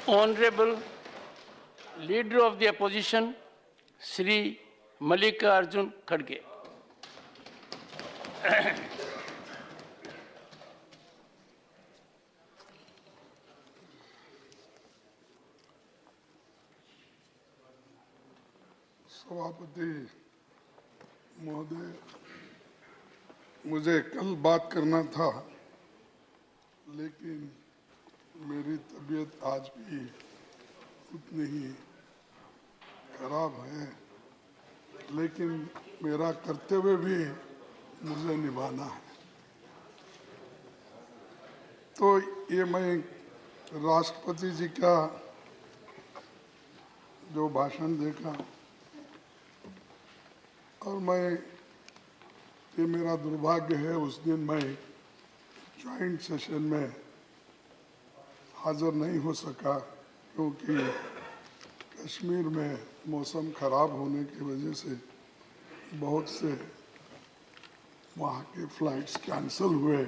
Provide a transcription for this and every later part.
Honorable Leader of the Opposition, Shri Mallikarjun Kharge. सभापति महोदय, मुझे कल बात करना था, लेकिन मेरी तबीयत आज भी उतनी ही खराब है, लेकिन मेरा कर्तव्य भी मुझे निभाना है। तो ये मैं राष्ट्रपति जी का जो भाषण देखा और ये मेरा दुर्भाग्य है, उस दिन मैं जॉइंट सेशन में हाज़िर नहीं हो सका, क्योंकि कश्मीर में मौसम ख़राब होने की वजह से बहुत से वहाँ के फ़्लाइट्स कैंसिल हुए।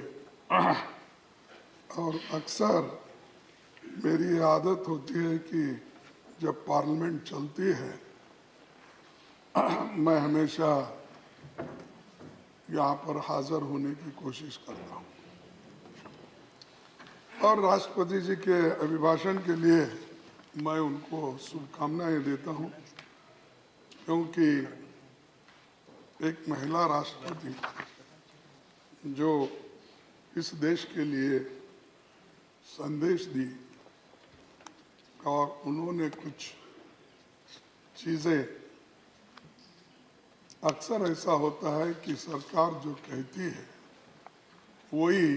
और अक्सर मेरी आदत होती है कि जब पार्लियामेंट चलती है मैं हमेशा यहाँ पर हाज़िर होने की कोशिश करता हूँ। और राष्ट्रपति जी के अभिभाषण के लिए मैं उनको शुभकामनाएं देता हूँ, क्योंकि एक महिला राष्ट्रपति जो इस देश के लिए संदेश दी और उन्होंने कुछ चीज़ें, अक्सर ऐसा होता है कि सरकार जो कहती है वही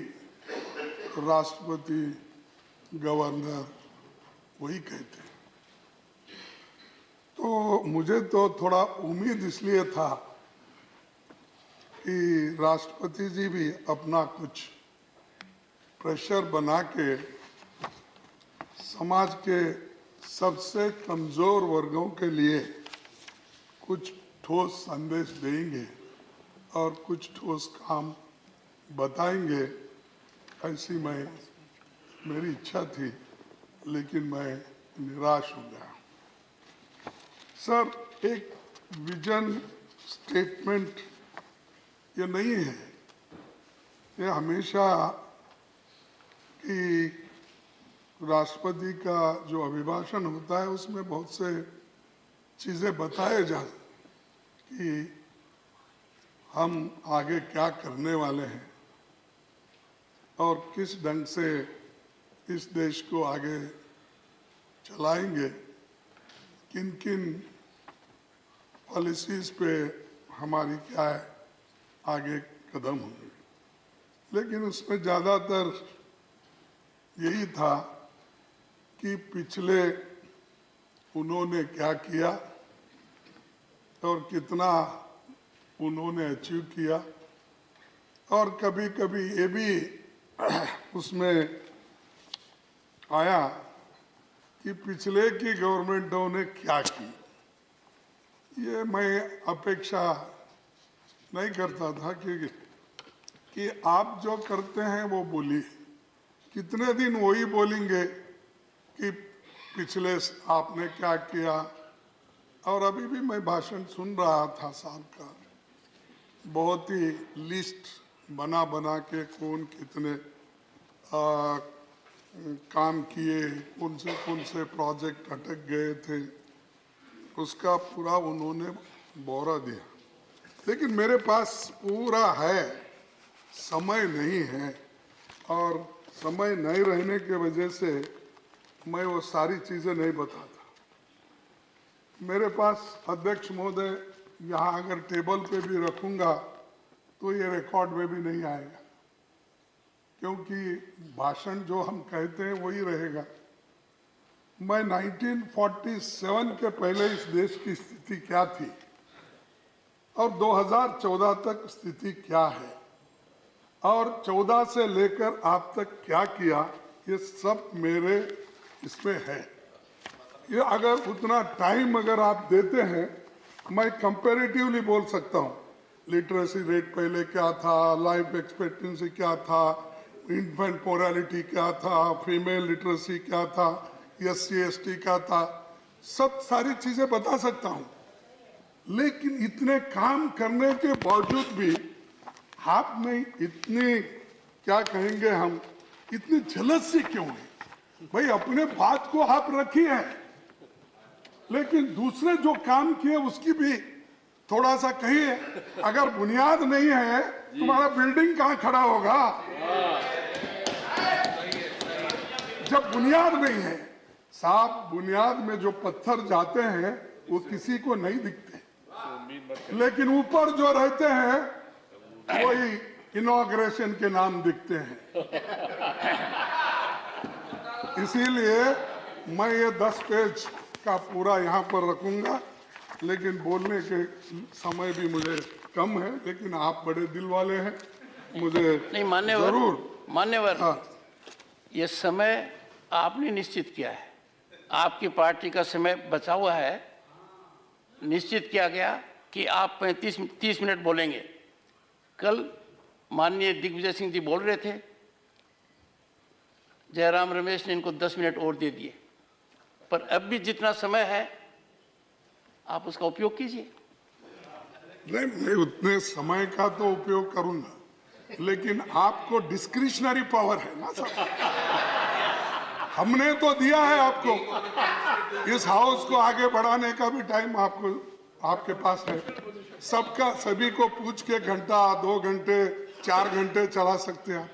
राष्ट्रपति, गवर्नर वही कहते हैं। तो मुझे तो थोड़ा उम्मीद इसलिए था कि राष्ट्रपति जी भी अपना कुछ प्रेशर बना के समाज के सबसे कमज़ोर वर्गों के लिए कुछ ठोस संदेश देंगे और कुछ ठोस काम बताएंगे, ऐसी मेरी इच्छा थी, लेकिन मैं निराश हो गया। सर, एक विजन स्टेटमेंट ये नहीं है, ये हमेशा कि राष्ट्रपति का जो अभिभाषण होता है उसमें बहुत से चीज़ें बताए जाते कि हम आगे क्या करने वाले हैं और किस ढंग से इस देश को आगे चलाएंगे, किन किन पॉलिसीज़ पे हमारी क्या है आगे कदम होंगे। लेकिन उसमें ज़्यादातर यही था कि पिछले उन्होंने क्या किया और कितना उन्होंने अचीव किया, और कभी कभी ये भी उसमें आया कि पिछले की गवर्नमेंटों ने क्या की। ये मैं अपेक्षा नहीं करता था कि आप जो करते हैं वो बोलिए, कितने दिन वही बोलेंगे कि पिछले आपने क्या किया। और अभी भी मैं भाषण सुन रहा था साहब का, बहुत ही लिस्ट बना के कौन कितने काम किए, कौन से प्रोजेक्ट अटक गए थे, उसका पूरा उन्होंने ब्यौरा दिया। लेकिन मेरे पास पूरा है, समय नहीं है, और समय नहीं रहने के वजह से मैं वो सारी चीज़ें नहीं बताता। मेरे पास अध्यक्ष महोदय यहाँ अगर टेबल पे भी रखूँगा तो ये रिकॉर्ड में भी नहीं आएगा, क्योंकि भाषण जो हम कहते हैं वही रहेगा। मैं 1947 के पहले इस देश की स्थिति क्या थी और 2014 तक स्थिति क्या है और 14 से लेकर आप तक क्या किया, ये सब मेरे इसमें है। ये अगर उतना टाइम अगर आप देते हैं, मैं कंपैरेटिवली बोल सकता हूँ। लिटरेसी रेट पहले क्या था, लाइफ एक्सपेक्टेंसी क्या था, इन्फेंट मोरालिटी क्या था, फीमेल लिटरेसी क्या था, SC/ST का था, सब सारी चीजें बता सकता हूं। लेकिन इतने काम करने के बावजूद भी आप में इतनी, क्या कहेंगे हम, इतनी जलस सी क्यों है? भाई अपने बात को आप रखिए, लेकिन दूसरे जो काम किए उसकी भी थोड़ा सा कहिए। अगर बुनियाद नहीं है तुम्हारा बिल्डिंग कहां खड़ा होगा? जब बुनियाद नहीं है साहब, बुनियाद में जो पत्थर जाते हैं वो किसी को नहीं दिखते, लेकिन ऊपर जो रहते हैं वही इनॉग्रेशन के नाम दिखते हैं। इसीलिए मैं ये 10 पेज का पूरा यहाँ पर रखूंगा, लेकिन बोलने के समय भी मुझे कम है, लेकिन आप बड़े दिल वाले हैं, मुझे नहीं मान्यवर, जरूर मान्यवर, हाँ। ये समय आपने निश्चित किया है, आपकी पार्टी का समय बचा हुआ है। निश्चित किया गया कि आप 30 मिनट बोलेंगे। कल माननीय दिग्विजय सिंह जी बोल रहे थे, जयराम रमेश ने इनको 10 मिनट और दे दिए, पर अब भी जितना समय है आप उसका उपयोग कीजिए। नहीं, मैं उतने समय का तो उपयोग करूंगा, लेकिन आपको डिस्क्रिशनरी पावर है ना साहब। हमने तो दिया है आपको, इस हाउस को आगे बढ़ाने का भी टाइम आपको, आपके पास है। सबका, सभी को पूछ के घंटा, 2 घंटे, 4 घंटे चला सकते हैं।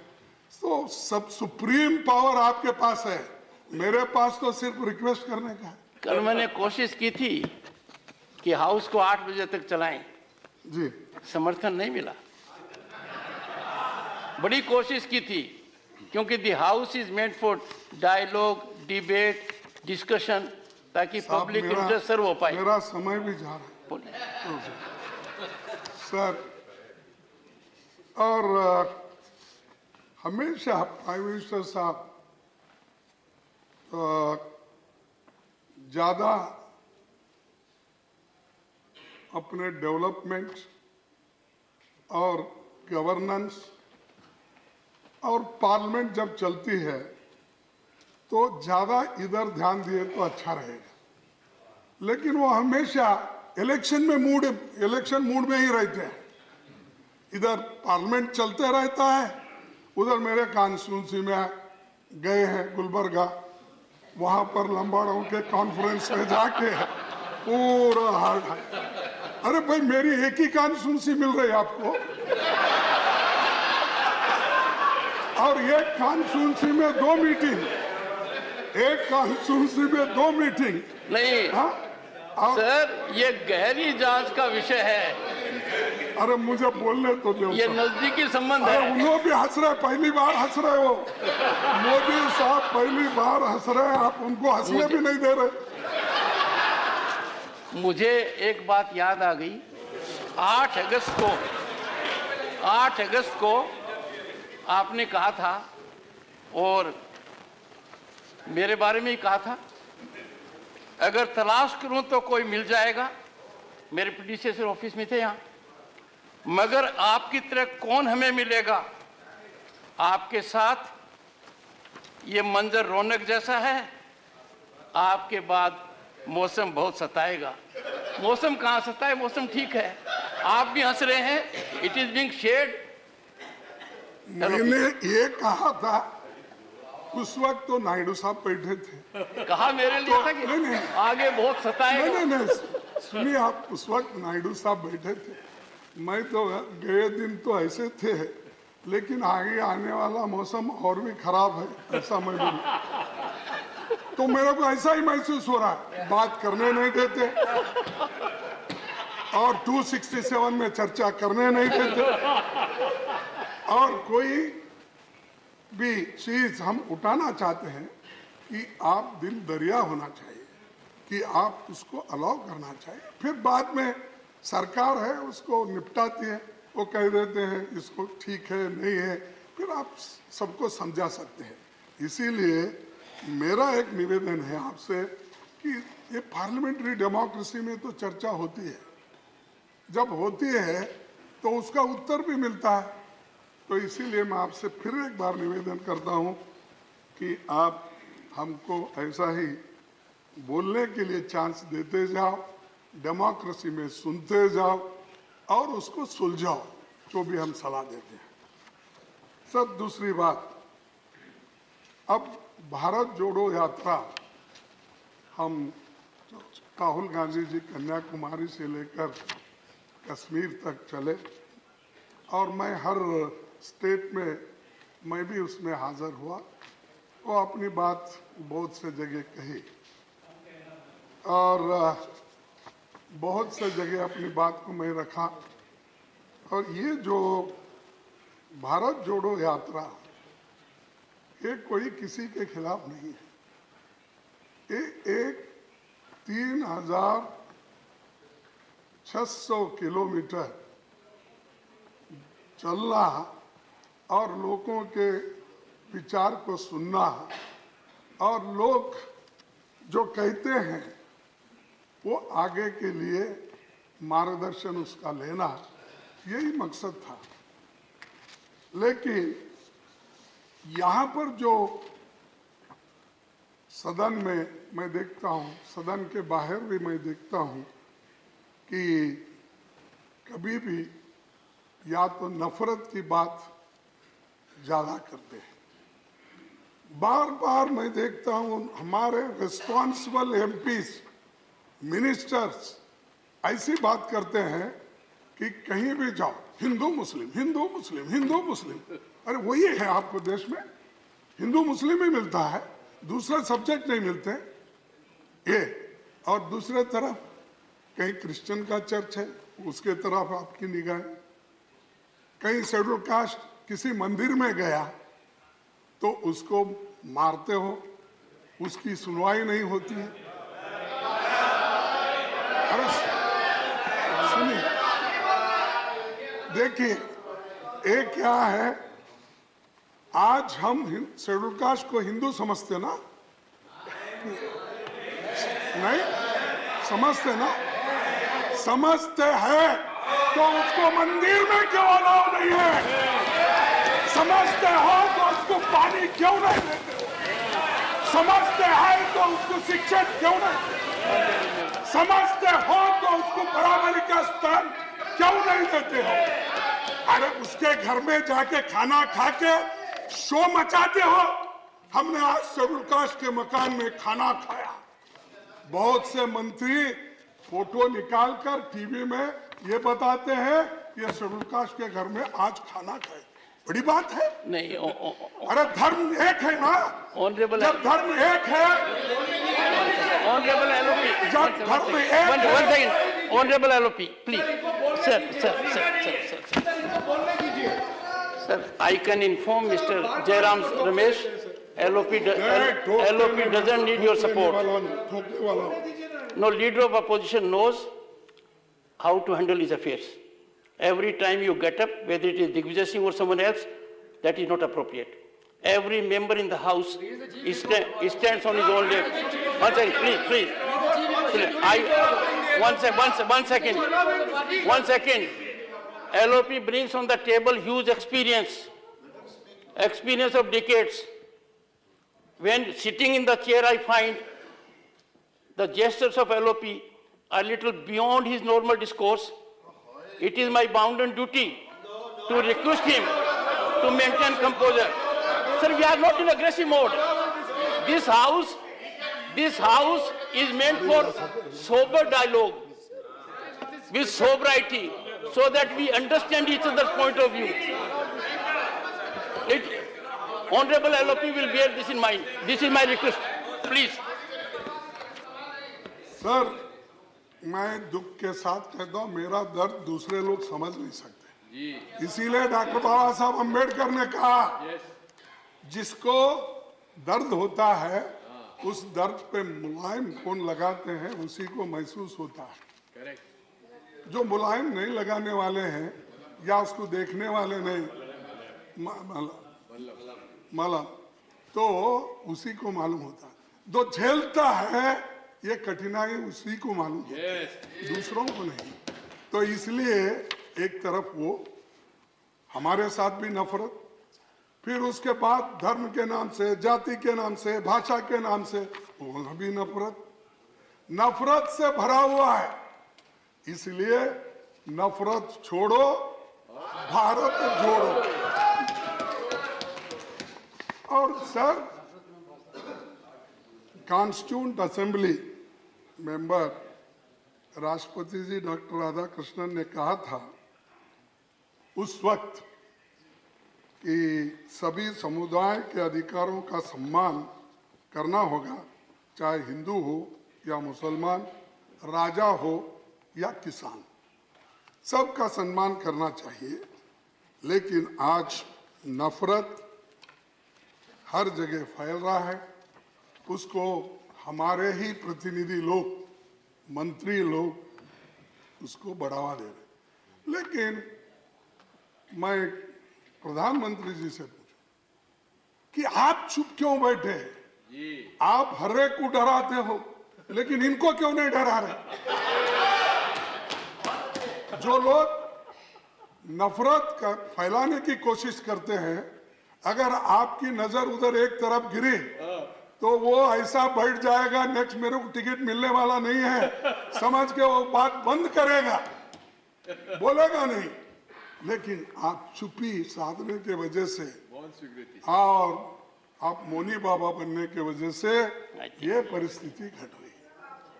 तो सब सुप्रीम पावर आपके पास है, मेरे पास तो सिर्फ रिक्वेस्ट करने का है। कल मैंने कोशिश की थी कि हाउस को 8 बजे तक चलाएं, जी, समर्थन नहीं मिला। बड़ी कोशिश की थी, क्योंकि the house is meant for dialogue, debate, discussion, ताकि पब्लिक इंटरेस्ट सर्व हो पाए। मेरा समय भी जा रहा है सर। और हमेशा प्राइम मिनिस्टर साहब ज्यादा अपने डेवलपमेंट और गवर्नेंस और पार्लियामेंट जब चलती है तो ज्यादा इधर ध्यान दिए तो अच्छा रहेगा, लेकिन वो हमेशा इलेक्शन मूड में ही रहते हैं। इधर पार्लियामेंट चलते रहता है, उधर मेरे कॉन्स्टिट्यूंसी में गए हैं गुलबर्गा, वहां पर लंबाड़ों के कॉन्फ्रेंस में जाके पूरा हाल, अरे भाई मेरी एक ही कॉन्स्टिट्यूंसी मिल रही है आपको, और एक कॉन्स्टिट्यूंसी में 2 मीटिंग, एक कॉन्स्टिट्यूंसी में 2 मीटिंग नहीं। हाँ? सर, ये गहरी जांच का विषय है। अरे मुझे बोलने तो दो। ये नजदीकी संबंध अरे है। उन्होंने भी हंस रहे, पहली बार हंस रहे हो, मोदी साहब पहली बार हंस रहे हैं, आप उनको हंसने भी नहीं दे रहे। मुझे एक बात याद आ गई, 8 अगस्त को आपने कहा था, और मेरे बारे में ही कहा था, अगर तलाश करूं तो कोई मिल जाएगा। मेरे प्रेडिसेसर ऑफिस में थे यहाँ, मगर आपकी तरह कौन हमें मिलेगा? आपके साथ ये मंजर रौनक जैसा है, आपके बाद मौसम बहुत सताएगा। मौसम कहाँ सताए, मौसम ठीक है। आप भी हंस रहे हैं, इट इज बीइंग शेयर्ड। मैंने ये कहा था, उस वक्त तो नायडू साहब बैठे थे, कहा मेरे लिए था कि नहीं, आगे बहुत सताएगा। नहीं, सुनिए, आप उस वक्त नायडू साहब बैठे थे, मैं तो गए दिन तो ऐसे थे, लेकिन आगे आने वाला मौसम और भी खराब है, ऐसा मैं बोलूं तो मेरे को ऐसा ही महसूस हो रहा है। बात करने नहीं देते और 267 में चर्चा करने नहीं देते, और कोई भी चीज हम उठाना चाहते हैं कि आप दिल दरिया होना चाहिए, कि आप उसको अलाउ करना चाहिए, फिर बाद में सरकार है उसको निपटाती है, वो कह देते हैं इसको ठीक है नहीं है, फिर आप सबको समझा सकते हैं। इसीलिए मेरा एक निवेदन है आपसे कि ये पार्लियामेंट्री डेमोक्रेसी में तो चर्चा होती है, जब होती है तो उसका उत्तर भी मिलता है। तो इसीलिए मैं आपसे फिर एक बार निवेदन करता हूं कि आप हमको ऐसा ही बोलने के लिए चांस देते जाओ, डेमोक्रेसी में सुनते जाओ और उसको सुलझाओ, जो भी हम सलाह देते हैं। सर, दूसरी बात, अब भारत जोड़ो यात्रा हम राहुल गांधी जी कन्याकुमारी से लेकर कश्मीर तक चले और मैं हर स्टेट में मैं भी उसमें हाजिर हुआ और अपनी बात बहुत से जगह कही और बहुत से जगह अपनी बात को मैं रखा। और ये जो भारत जोड़ो यात्रा, ये कोई किसी के खिलाफ नहीं है। ये एक 3600 किलोमीटर चलना और लोगों के विचार को सुनना और लोग जो कहते हैं वो आगे के लिए मार्गदर्शन उसका लेना, यही मकसद था। लेकिन यहाँ पर जो सदन में मैं देखता हूँ, सदन के बाहर भी मैं देखता हूँ कि कभी भी या तो नफरत की बात ज़्यादा करते हैं। बार बार मैं देखता हूँ हमारे रिस्पॉन्सिबल एमपीज, मिनिस्टर्स ऐसी बात करते हैं कि कहीं भी जाओ हिंदू मुस्लिम, हिंदू मुस्लिम, हिंदू मुस्लिम। अरे वही है आपको देश में, हिंदू मुस्लिम ही मिलता है, दूसरे सब्जेक्ट नहीं मिलते ये। और दूसरे तरफ कहीं क्रिश्चियन का चर्च है, उसके तरफ आपकी निगाह, कहीं शेड्यूल कास्ट किसी मंदिर में गया तो उसको मारते हो, उसकी सुनवाई नहीं होती है। अरे सुनिए, देखिए एक क्या है, आज हम शेड्यूल कास्ट को हिंदू समझते ना, नहीं समझते ना, समझते हैं तो उसको मंदिर में क्यों अलाउ नहीं है? समझते हो तो उसको पानी क्यों नहीं देते हो? समझते हैं तो उसको शिक्षा क्यों नहीं? समझते हो तो उसको बराबरी का स्थान क्यों नहीं देते हो? अरे उसके घर में जाके खाना खा के शो मचाते हो। हमने आज शेड्यूल कास्ट के मकान में खाना खाया, बहुत से मंत्री फोटो निकालकर टीवी में ये बताते हैं ये शेड्यूल कास्ट के घर में आज खाना खाए, बड़ी बात है नहीं। अरे धर्म एक है ना, ऑनरेबल, जब धर्म एक है, ऑनरेबल एलओपी, जब धर्म एक है, 1 second, honourable LOP please, sir, I can inform Mr. Jairam Ramesh, LOP doesn't need your support. No leader of opposition knows how to handle his affairs. Every time you get up, whether it is Digvijay Singh or someone else, that is not appropriate. Every member in the house stands on his own leg. One second, please. One second. LOP brings on the table huge experience of decades. When sitting in the chair, I find the gestures of LOP are little beyond his normal discourse. It is my bounden duty to request him to maintain composure. Sir, we are not in aggressive mode. This house is meant for sober dialogue with sobriety, so that we understand each other's point of view. Honorable LOP will bear this in mind. This is my request. Please. Sir, मैं दुख के साथ कहता हूँ, मेरा दर्द दूसरे लोग समझ नहीं सकते। इसीलिए डॉक्टर बाबा साहब अम्बेडकर ने कहा, जिसको दर्द होता है उस दर्द पे मुलायम कौन लगाते हैं उसी को महसूस होता है। जो मुलायम नहीं लगाने वाले हैं या उसको देखने वाले नहीं, माला तो उसी को मालूम होता है। जो झेलता है ये कठिनाई उसी को मालूम होती है, दूसरों को नहीं। तो इसलिए एक तरफ वो हमारे साथ भी नफरत, फिर उसके बाद धर्म के नाम से, जाति के नाम से, भाषा के नाम से वो भी नफरत से भरा हुआ है। इसलिए नफरत छोड़ो, भारत जोड़ो। और सर, कॉन्स्टिट्यूंट असेंबली मेंबर राष्ट्रपति जी डॉक्टर राधाकृष्णन ने कहा था उस वक्त कि सभी समुदाय के अधिकारों का सम्मान करना होगा, चाहे हिंदू हो या मुसलमान, राजा हो या किसान, सबका सम्मान करना चाहिए। लेकिन आज नफरत हर जगह फैल रहा है, उसको हमारे ही प्रतिनिधि लोग, मंत्री लोग उसको बढ़ावा दे रहे। लेकिन मैं प्रधानमंत्री जी से पूछूं कि आप चुप क्यों बैठे? आप हर एक को डराते हो, लेकिन इनको क्यों नहीं डरा रहे? जो लोग नफरत का फैलाने की कोशिश करते हैं, अगर आपकी नजर उधर एक तरफ गिरी तो वो ऐसा बैठ जाएगा, नेक्स्ट मेरे को टिकट मिलने वाला नहीं है समझ के वो बात बंद करेगा, बोलेगा नहीं। लेकिन आप चुप्पी साधने के वजह से और आप मौनी बाबा बनने के वजह से ये परिस्थिति घट रही है।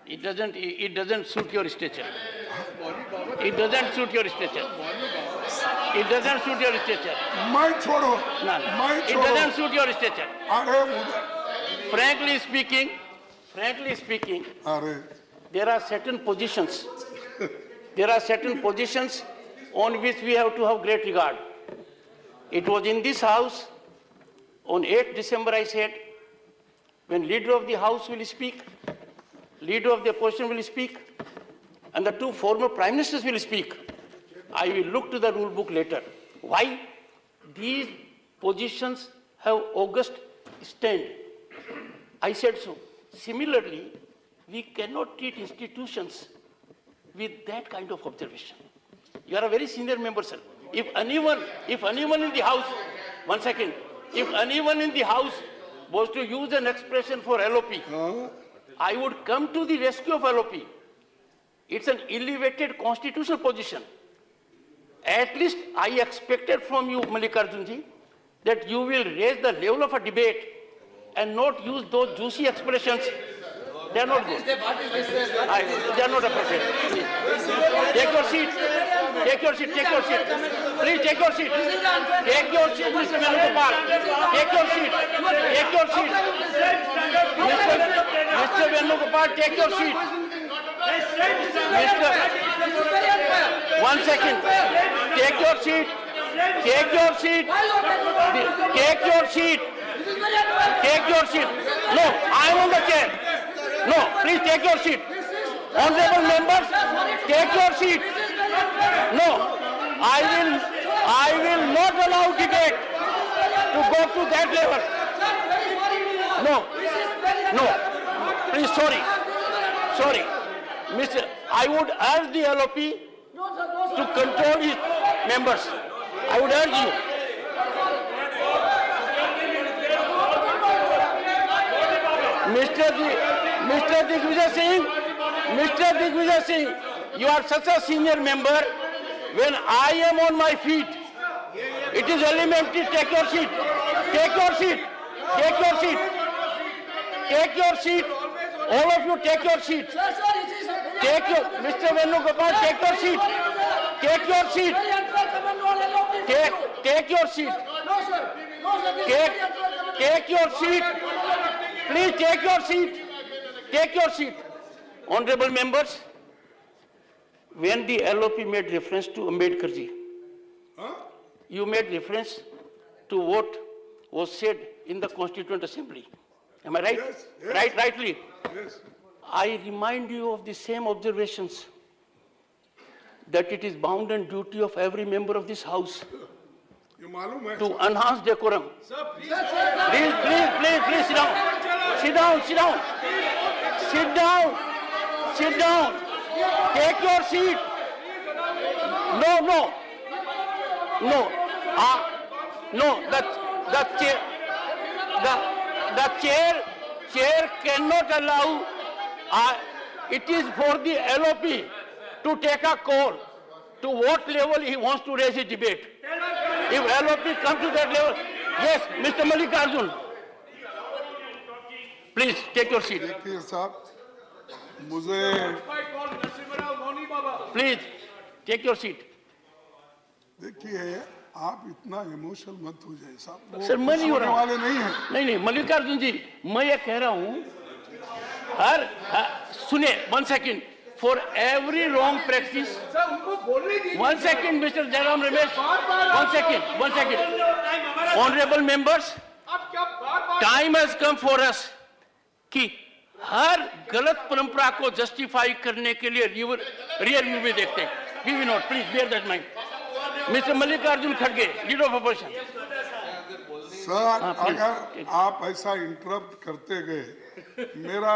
It doesn't suit your stature. It doesn't suit your stature. It doesn't suit your stature. मैं छोड़ो, No, मैं it छोड़ो। doesn't suit your stature. अरे उधर, Frankly speaking, अरे there are certain positions. There are certain positions on which we have to have great regard. It was in this house, on 8th December I said, when leader of the house will speak, leader of the opposition will speak, and the two former prime ministers will speak, I will look to the rule book later. Why? These positions have august stand. I said so. Similarly, we cannot treat institutions with that kind of observation. You are a very senior member, sir. If anyone in the house, one second, if anyone in the house was to use an expression for LOP, I would come to the rescue of LOP. It's an elevated constitutional position. At least I expected from you, Mallikarjunji, that you will raise the level of a debate and not use those juicy expressions. They are not good. They are not appropriate. Take your seat. Take your seat. Take your seat. Please take your seat. Take your seat, Mr. Venugopal. Take your seat. Take your seat. Mr. Venugopal, take your seat. One second. Take your seat. Take your seat. Take your seat. Take your seat. No, I am on the chair. No, please take your seat. Honorable members, take your seat. No, I will not allow debate to go to that level. No, please, sorry. I would urge the LOP to control his members. I would urge you. Mr. Digvijay Singh, you are such a senior member. When I am on my feet, it is elementary. Take your seat. Take your seat. Take your seat. Take your seat. All of you take your seat. Take your, Mr. Venugopal, take your seat. Take your seat. Take your seat. Take your seat. Please take your seat. Take your seat. Honorable members, when the LOP made reference to Ambedkar ji, you made reference to what was said in the Constituent Assembly. Am I right? Yes. Rightly. Yes. I remind you of the same observations, that it is bound and duty of every member of this house ये मालूम है to enhance decorum. Please sit down. Sit down. Take your seat. No. the chair cannot allow. It is for the LOP to take a call to what level he wants to raise a debate. If LOP comes to that level, yes, Mr. Mallikarjun, please take your seat. देखिए साहब, मुझे Please take your seat. देखिए आप इतना emotional मत हो जाए साहब, वो सर, मैं नहीं हो होने रहा हूं। वाले नहीं हैं। नहीं मल्लिकार्जुन जी, मैं ये कह रहा हूं सुने, 1 second, for every wrong practice, 1 second mister Jairam Ramesh, 1 second honourable members, time has come for us कि हर गलत परंपरा को जस्टिफाई करने के लिए रियल व्यू में देखते हैं। We will not, please bear that mind. Mister Mallikarjun खड़गे, लीडर ऑफ अपोजिशन। सर, अगर आप ऐसा इंटरप्ट करते गए, मेरा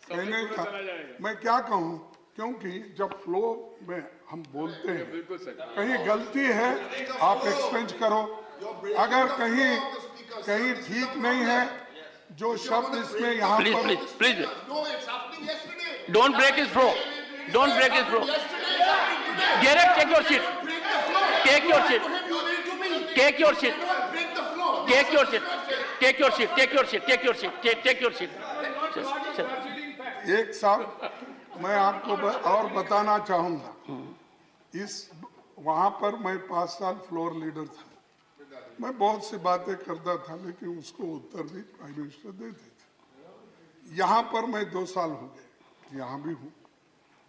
कहने का मैं क्या कहूं, क्योंकि जब फ्लो में हम बोलते हैं कहीं गलती है आप एक्सपेंज करो, अगर कहीं ठीक नहीं है जो शब्द इसमें यहाँ पर please don't break his flow, don't break his flow. Derek, take your seat. Take your seat. Take your seat. Take your seat. Take your seat. Take your seat. Take your seat. Take your seat. एक साहब, मैं आपको और बताना चाहूंगा, इस वहां पर मैं 5 साल फ्लोर लीडर था, मैं बहुत सी बातें करता था लेकिन उसको उत्तर भी प्राइम मिनिस्टर देते थे। यहाँ पर मैं 2 साल हो गए, यहाँ भी हूँ,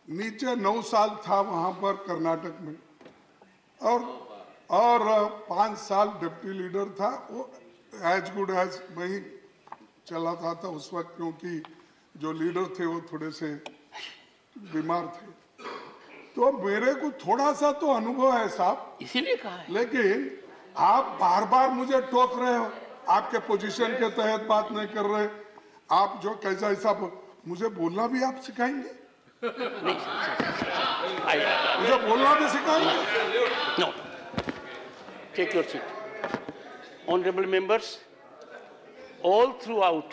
नीचे 9 साल था वहां पर कर्नाटक में, और 5 साल डिप्टी लीडर था, वो एज गुड एज मैं ही चलाता था उस वक्त, क्योंकि जो लीडर थे वो थोड़े से बीमार थे, तो मेरे को थोड़ा सा तो अनुभव है साहब, इसीलिए कहा है। लेकिन आप बार बार मुझे टोक रहे हो, आपके पोजीशन के तहत बात नहीं कर रहे, आप जो कैसा ऐसा मुझे बोलना भी आप सिखाएंगे, मुझे बोलना भी सिखाएंगे। No. Take your seat. Honorable members, all throughout,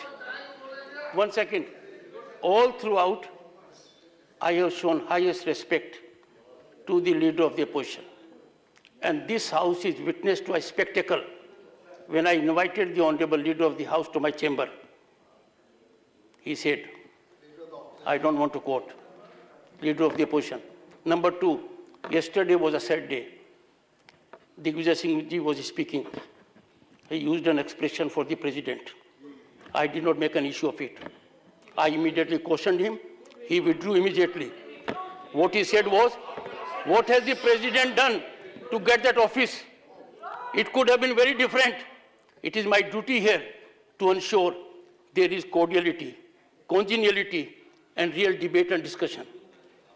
1 second, all throughout, I have shown highest respect to the leader of the opposition. And this house is witness to a spectacle when I invited the honorable leader of the house to my chamber. He said, I don't want to quote, leader of the opposition. Number 2, yesterday was a sad day. Digvijay Singh ji was speaking. He used an expression for the president. I did not make an issue of it. I immediately cautioned him. He withdrew immediately. What he said was, what has the president done to get that office? It could have been very different. It is my duty here to ensure there is cordiality, congeniality, and real debate and discussion.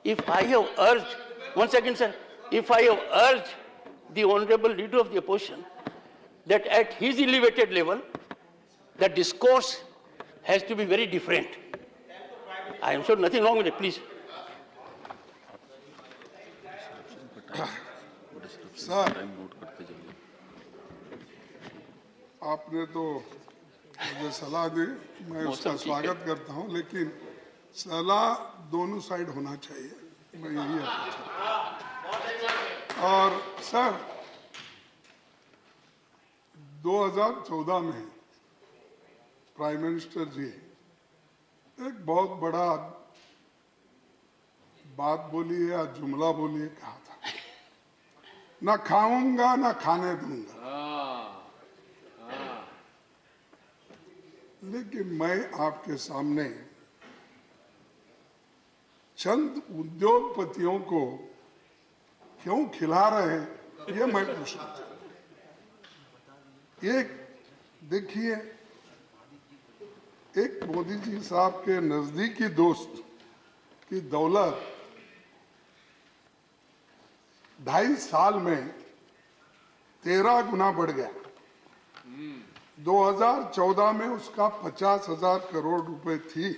If I have urged, 1 second, sir, if I have urged the honorable leader of the opposition that at his elevated level, the discourse has to be very different. I am sure nothing wrong with it, please. Sir, आपने तो मुझे सलाह दी, मैं उसका स्वागत करता हूं, लेकिन सलाह दोनों साइड होना चाहिए, मैं यही अपेक्षा। और सर, 2014 में प्राइम मिनिस्टर जी एक बहुत बड़ा बात बोली है या जुमला बोली है, कहा था, ना खाऊंगा ना खाने दूंगा। लेकिन मैं आपके सामने चंद उद्योगपतियों को क्यों खिला रहे हैं ये मैं पूछना चाहता हूं। एक देखिए, एक मोदी जी साहब के नजदीकी दोस्त की दौलत 2.5 साल में 13 गुना बढ़ गया। 2014 में उसका 50,000 करोड़ रुपए थी,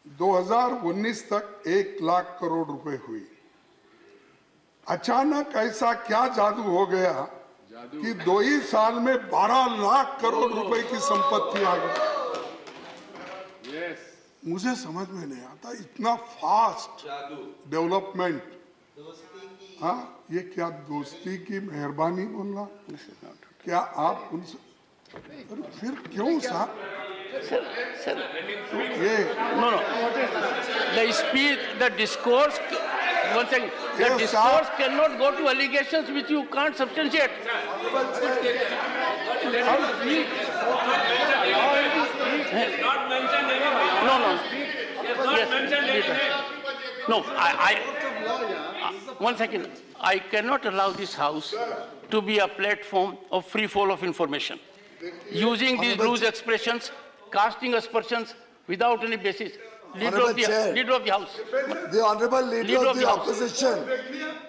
2019 तक 1 लाख करोड़ रुपए हुई। अचानक ऐसा क्या जादू हो गया कि 2 ही साल में 12 लाख करोड़ रुपए की संपत्ति आ गई। मुझे समझ में नहीं आता, इतना फास्ट डेवलपमेंट। हाँ, ये क्या दोस्ती की मेहरबानी बोलना? क्या आप उनसे फिर क्यों साहब? Sir, ये no. The speech, the discourse, one second. The Yes, discourse sir. cannot go to allegations which you can't substantiate. Not mentioned anywhere. No. It's not Yes, mentioned later. anywhere. No, one second. I cannot allow this house to be a platform of free fall of information. Using these loose expressions, casting aspersions without any basis. Honorable Chair. Leader of the House. The Honorable Leader of the House. Opposition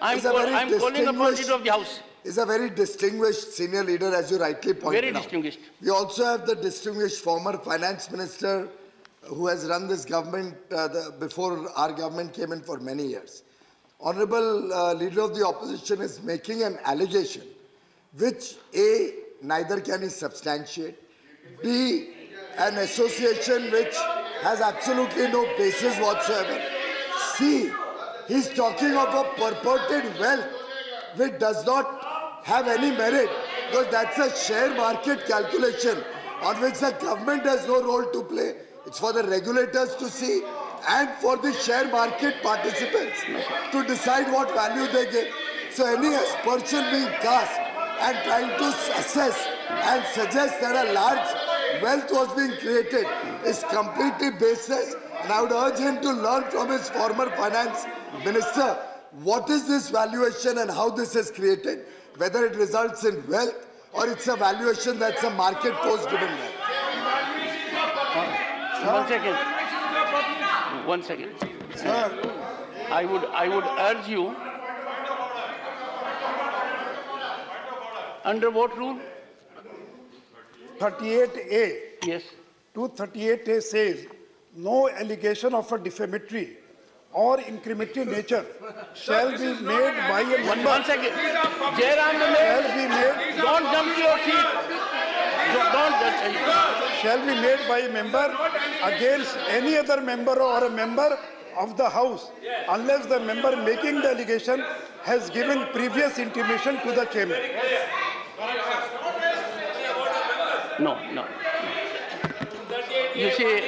I'm is a very calling upon distinguished, Leader of the House. is a very distinguised senior leader, as you rightly pointed Very out. distinguished. We also have the distinguished former finance minister who has run this government before our government came in for many years. Honorable Leader of the Opposition is making an allegation which A, neither can he substantiate, B, an association which has absolutely no basis whatsoever, C, he's talking of a purported wealth which does not have any merit, because that's a share market calculation on which the government has no role to play. It's for the regulators to see and for the share market participants to decide what value they give. So any aspersion being cast and trying to assess and suggest that a large wealth was being created is completely baseless, and I would urge him to learn from his former finance minister what is this valuation and how this is created, whether it results in wealth or it's a valuation that's a market force driven wealth. One second. Sir, I would urge you, under what rule? 38A. Yes. 238A says, no allegation of a defamatory or incriminatory nature shall be made by a member. One second. Jairam Shall Ramesh, be made, don't jump to your seat. shall be made by a member against any other member or a member of the House, unless the member making the allegation has given previous intimation to the chairman. No. You see,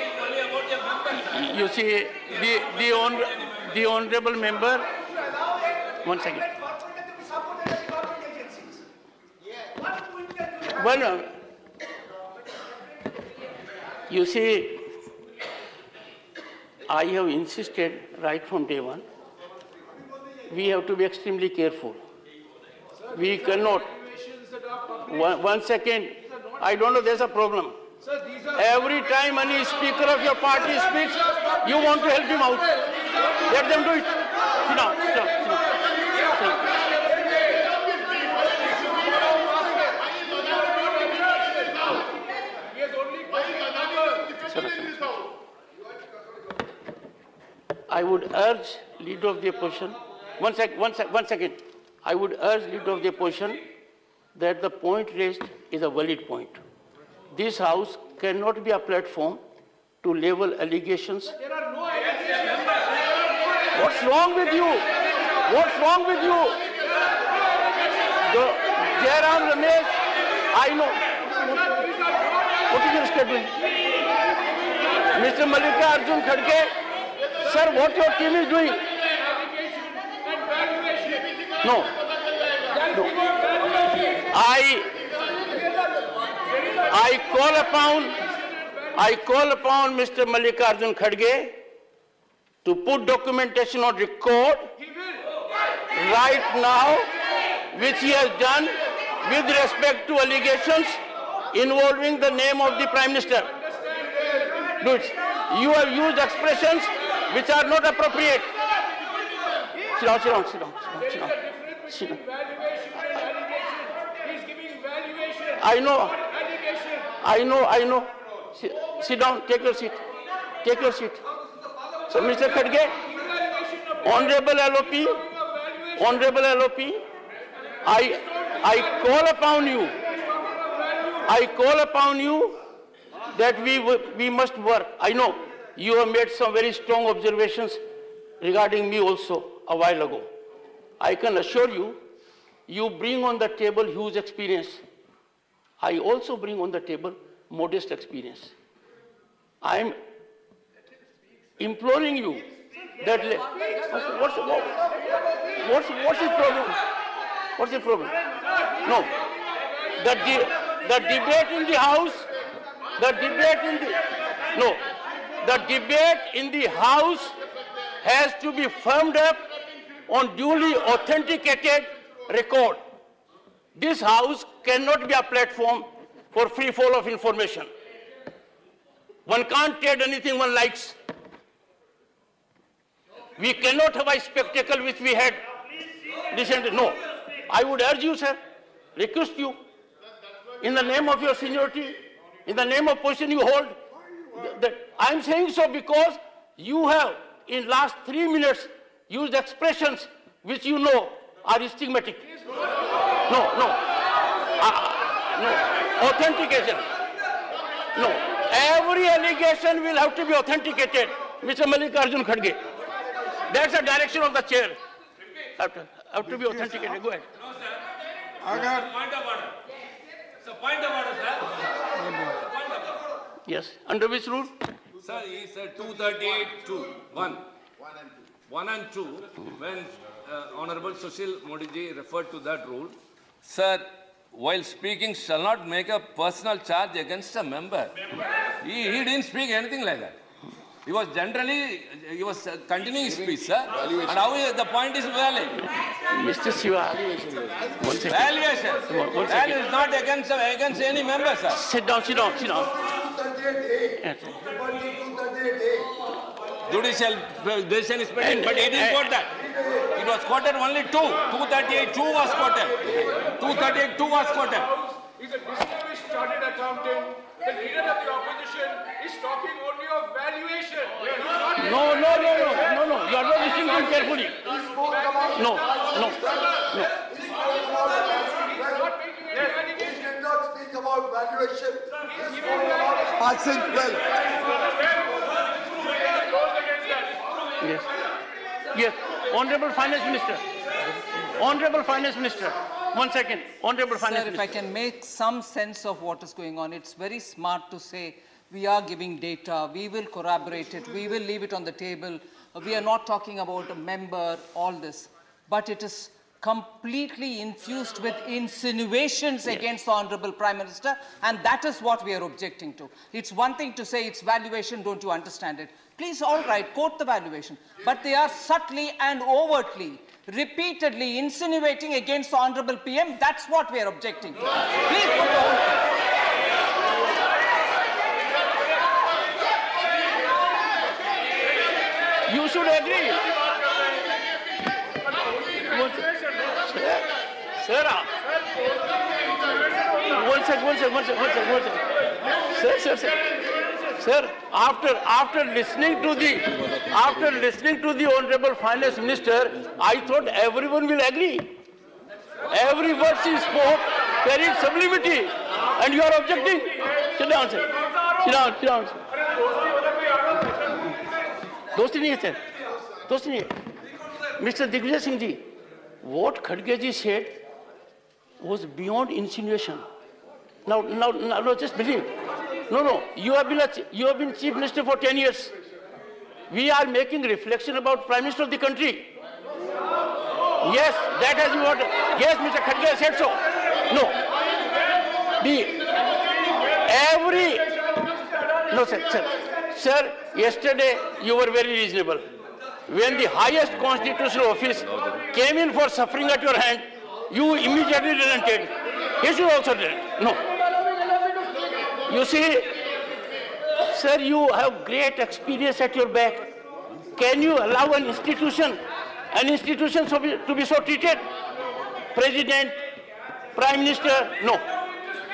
the honorable member. One second. Well, you see, I have insisted right from day one, we have to be extremely careful. We cannot. One second. I don't know, there's a problem. Every time any speaker of your party speaks, you want to help him out. Let them do it. Sit down. I would urge Leader of the Opposition, one second. I would urge Leader of the Opposition that the point raised is a valid point. This House cannot be a platform to level allegations. There are no allegations. What's wrong with you? What's wrong with you? Jairam Ramesh, I know. What is your statement? Mr. Mallikarjun Kharge, sir, what your team is doing? No. I call upon Mr. Mallikarjun Kharge to put documentation on record right now, which he has done with respect to allegations involving the name of the Prime Minister. Do it. You have used expressions which are not appropriate. Sit down. Valuation and allegation. He is giving valuation. I know. Sit down. Take your seat. So, Mr. Kharge, Honorable LOP, I call upon you that we must work. I know you have made some very strong observations regarding me also a while ago. I can assure you, you bring on the table huge experience. I also bring on the table modest experience. I am imploring you that what's the problem? What's the problem? No, the debate in the House, the debate in the House has to be firmed up on duly authenticated record. This House cannot be a platform for free fall of information. One can't trade anything one likes. We cannot have a spectacle which we had recently. No, I would urge you, sir, request you, in the name of your seniority, in the name of position you hold, that I'm saying so because you have, in last 3 minutes, used expressions which you know are stigmatic. No. Authentication. No. Every allegation will have to be authenticated, Mr. Mallikarjun Kharge. That's the direction of the chair. Have to be authenticated. Go ahead. अगर Point of order. So point of order, sir. Yes. Under which rule? Sir, he said 238(2). 1 and 2. When Honorable Sushil Modi ji referred to that rule, sir, while speaking shall not make a personal charge against a member. He didn't speak anything like that. He was continuing his speech, sir. And how the point is valid. Mr. Siva. One second. Valuation. One second. Value is not against any member, sir. Sit down. 238A. Yes. 238A. Judicial decision is pending, but he didn't quote that. It was quoted only 2. 238(2) was quoted. 238(2) was quoted. He's a distinguished chartered accountant. The leader of the opposition is talking only of valuation. He's not No. You are not listening to him carefully. No. He did not speak about valuation. He spoke about passing wealth. Yes. Honorable Finance Minister. 1 second. Honorable Finance Sir, if Minister. I can make some sense of what is going on, it's very smart to say we are giving data, we will corroborate it, we will leave it on the table, we are not talking about a member, all this. But it is completely infused with insinuations against the Honorable Prime Minister, and that is what we are objecting to. It's one thing to say it's valuation, don't you understand it? Please, all right, quote the valuation. But they are subtly and overtly, repeatedly insinuating against the Honorable PM. That's what we are objecting to. Please put the whole thing. You should agree. Sir. One second. Sir, after listening to the Honorable Finance Minister, I thought everyone will agree. Every word she spoke carried sublimity, and you are objecting. Sit down, sir. दोस्ती नहीं है sir. दोस्ती नहीं है. Mr. Digvijay Singh ji, what Khadge ji said was beyond insinuation. Now, just believe. No. You have been Chief Minister for 10 years. We are making reflection about Prime Minister of the country. Yes, that has been what. Yes, Mr. Khadge said so. No. No, sir. Sir, yesterday you were very reasonable. When the highest constitutional office came in for suffering at your hand, you immediately relented. He should also relent. No. You see, sir, you have great experience at your back. Can you allow an institution to be so treated? President, Prime Minister, no.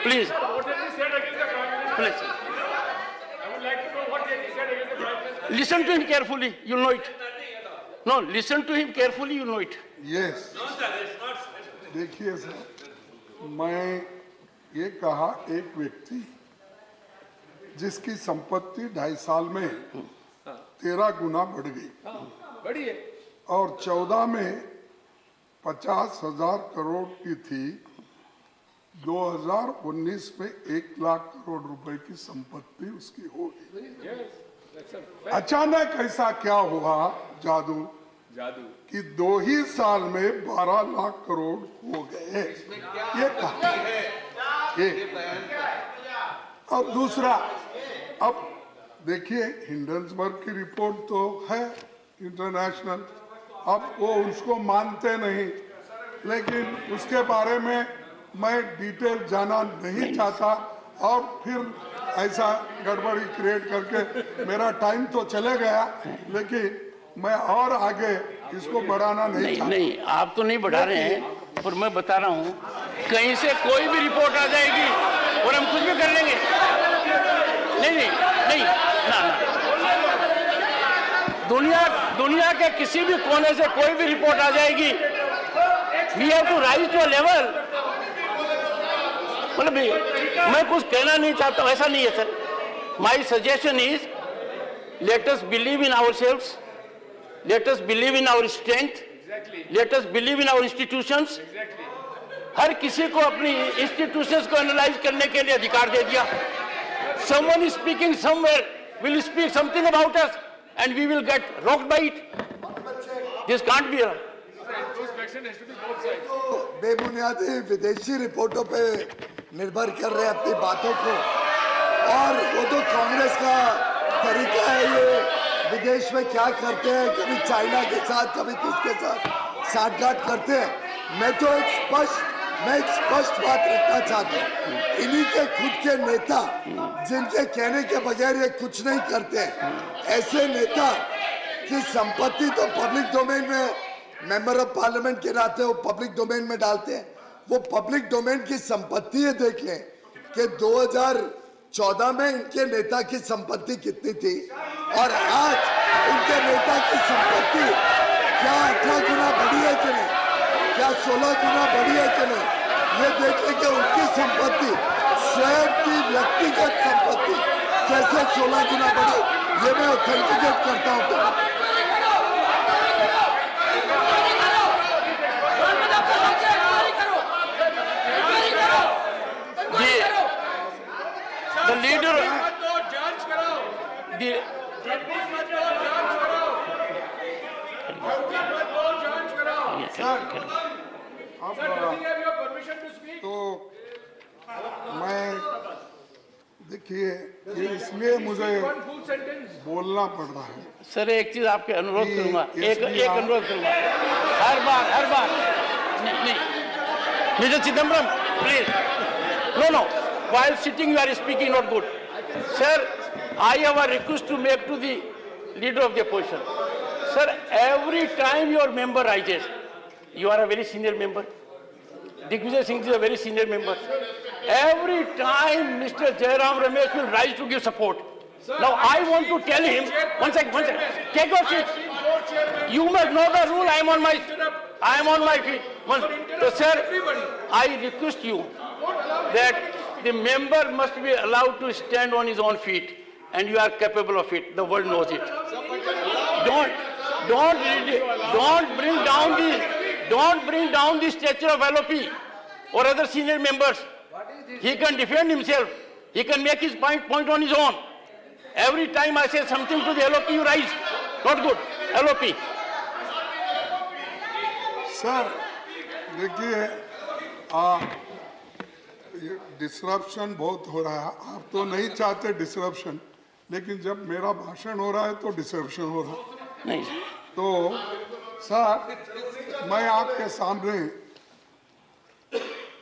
Please. What has he said against the Prime Minister? Please. I would like to know what has he said against the Prime Minister. Listen to him carefully, you'll know it. No, listen to him carefully, you'll know it. Yes. देखिए sir, मैं ये कहा, एक व्यक्ति जिसकी संपत्ति 2.5 साल में 13 गुना बढ़ गई बड़ी है। और 14 में 50,000 करोड़ की थी, 2019 में 1 लाख करोड़ रुपए की संपत्ति उसकी हो गई। अचानक ऐसा क्या हुआ जादू कि 2 ही साल में 12 लाख करोड़ हो गए? ये कहा ये। और दूसरा, अब देखिए हिंडनबर्ग की रिपोर्ट तो है इंटरनेशनल, अब वो उसको मानते नहीं, लेकिन उसके बारे में मैं डिटेल जाना नहीं चाहता और फिर ऐसा गड़बड़ी क्रिएट करके मेरा टाइम तो चले गया, लेकिन मैं और आगे इसको बढ़ाना नहीं चाहता। नहीं, आप तो नहीं बढ़ा रहे हैं, पर मैं बता रहा हूँ कहीं से कोई भी रिपोर्ट आ जाएगी और हम कुछ भी कर लेंगे। नहीं ना। दुनिया के किसी भी कोने से कोई भी रिपोर्ट आ जाएगी, we have to rise to a level. मतलब मैं कुछ कहना नहीं चाहता, ऐसा नहीं है sir. My suggestion is let us believe in ourselves, let us believe in our strength, let us believe in our institutions. हर किसी को अपनी इंस्टीट्यूशंस को एनालाइज करने के लिए अधिकार दे दिया। Someone is speaking somewhere, will speak something about us and we will get rocked by it. This can't be right. बेबुनियादी विदेशी रिपोर्टों पे निर्भर कर रहे हैं अपनी बातों को, और वो तो कांग्रेस का तरीका है। ये विदेश में क्या करते हैं, कभी चाइना के साथ कभी किसके साथ साठगांठ करते हैं। मैं एक स्पष्ट बात रखना चाहता हूँ, इन्हीं के खुद के नेता जिनके कहने के बगैर ये कुछ नहीं करते, ऐसे नेता की संपत्ति तो पब्लिक डोमेन में, मेंबर ऑफ पार्लियामेंट के नाते वो पब्लिक डोमेन में डालते हैं। वो पब्लिक डोमेन की संपत्ति है, देख लें कि 2014 में इनके नेता की संपत्ति कितनी थी और आज इनके नेता की संपत्ति क्या 18 गुना बढ़ी है कि नहीं, क्या 16 गुना बढ़ी है कि नहीं, ये देखें कि उनकी संपत्ति, स्वयं की व्यक्तिगत संपत्ति कैसे 16 गुना बढ़ी, ये मैं ऑथेंटिकेट करता हूँ। The leader, तो मैं देखिए ये इसलिए मुझे बोलना पड़ रहा है सर, एक चीज आपके अनुरोध करूंगा, एक अनुरोध करूंगा, हर बार नहीं, mister Chidambaram please, no, while sitting you are speaking not good. Sir, I have a request to make to the leader of the opposition. Sir, every time your member rises, you are a very senior member. Digvijay Singh is a very senior member. Every time Mr. Jairam Ramesh will rise to give support. Now I want to tell him, one second, take your seat. You must know the rule. I am on my feet. So sir, I request you that the member must be allowed to stand on his own feet, and you are capable of it. The world knows it. Don't bring down the stature of LOP or other senior members. He can defend himself. He can make his point on his own. Every time I say something to the LOP, you rise. Not good. LOP. Sir देखिए, disruption बहुत हो रहा है। आप तो नहीं चाहते disruption, लेकिन जब मेरा भाषण हो रहा है तो डिसरप्शन हो रहा है। नहीं तो सर, मैं आपके सामने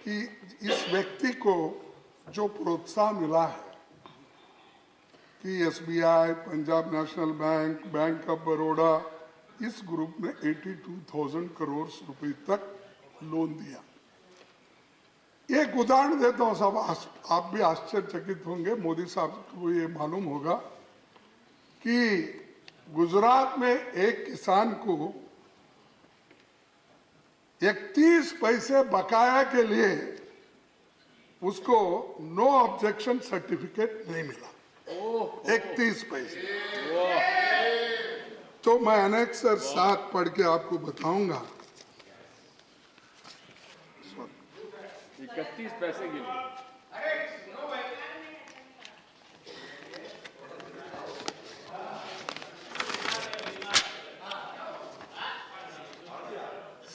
कि इस व्यक्ति को जो प्रोत्साहन मिला है कि SBI, Punjab national bank, bank of Baroda, इस ग्रुप में 82,000 करोड़ रुपए तक लोन दिया। एक उदाहरण देता हूं साहब, आप भी आश्चर्यचकित होंगे, मोदी साहब को ये मालूम होगा कि गुजरात में एक किसान को 31 पैसे बकाया के लिए उसको नो ऑब्जेक्शन सर्टिफिकेट नहीं मिला, 31 पैसे। तो मैं अनेक्सर 7 पढ़ के आपको बताऊंगा। 31 पैसे के लिए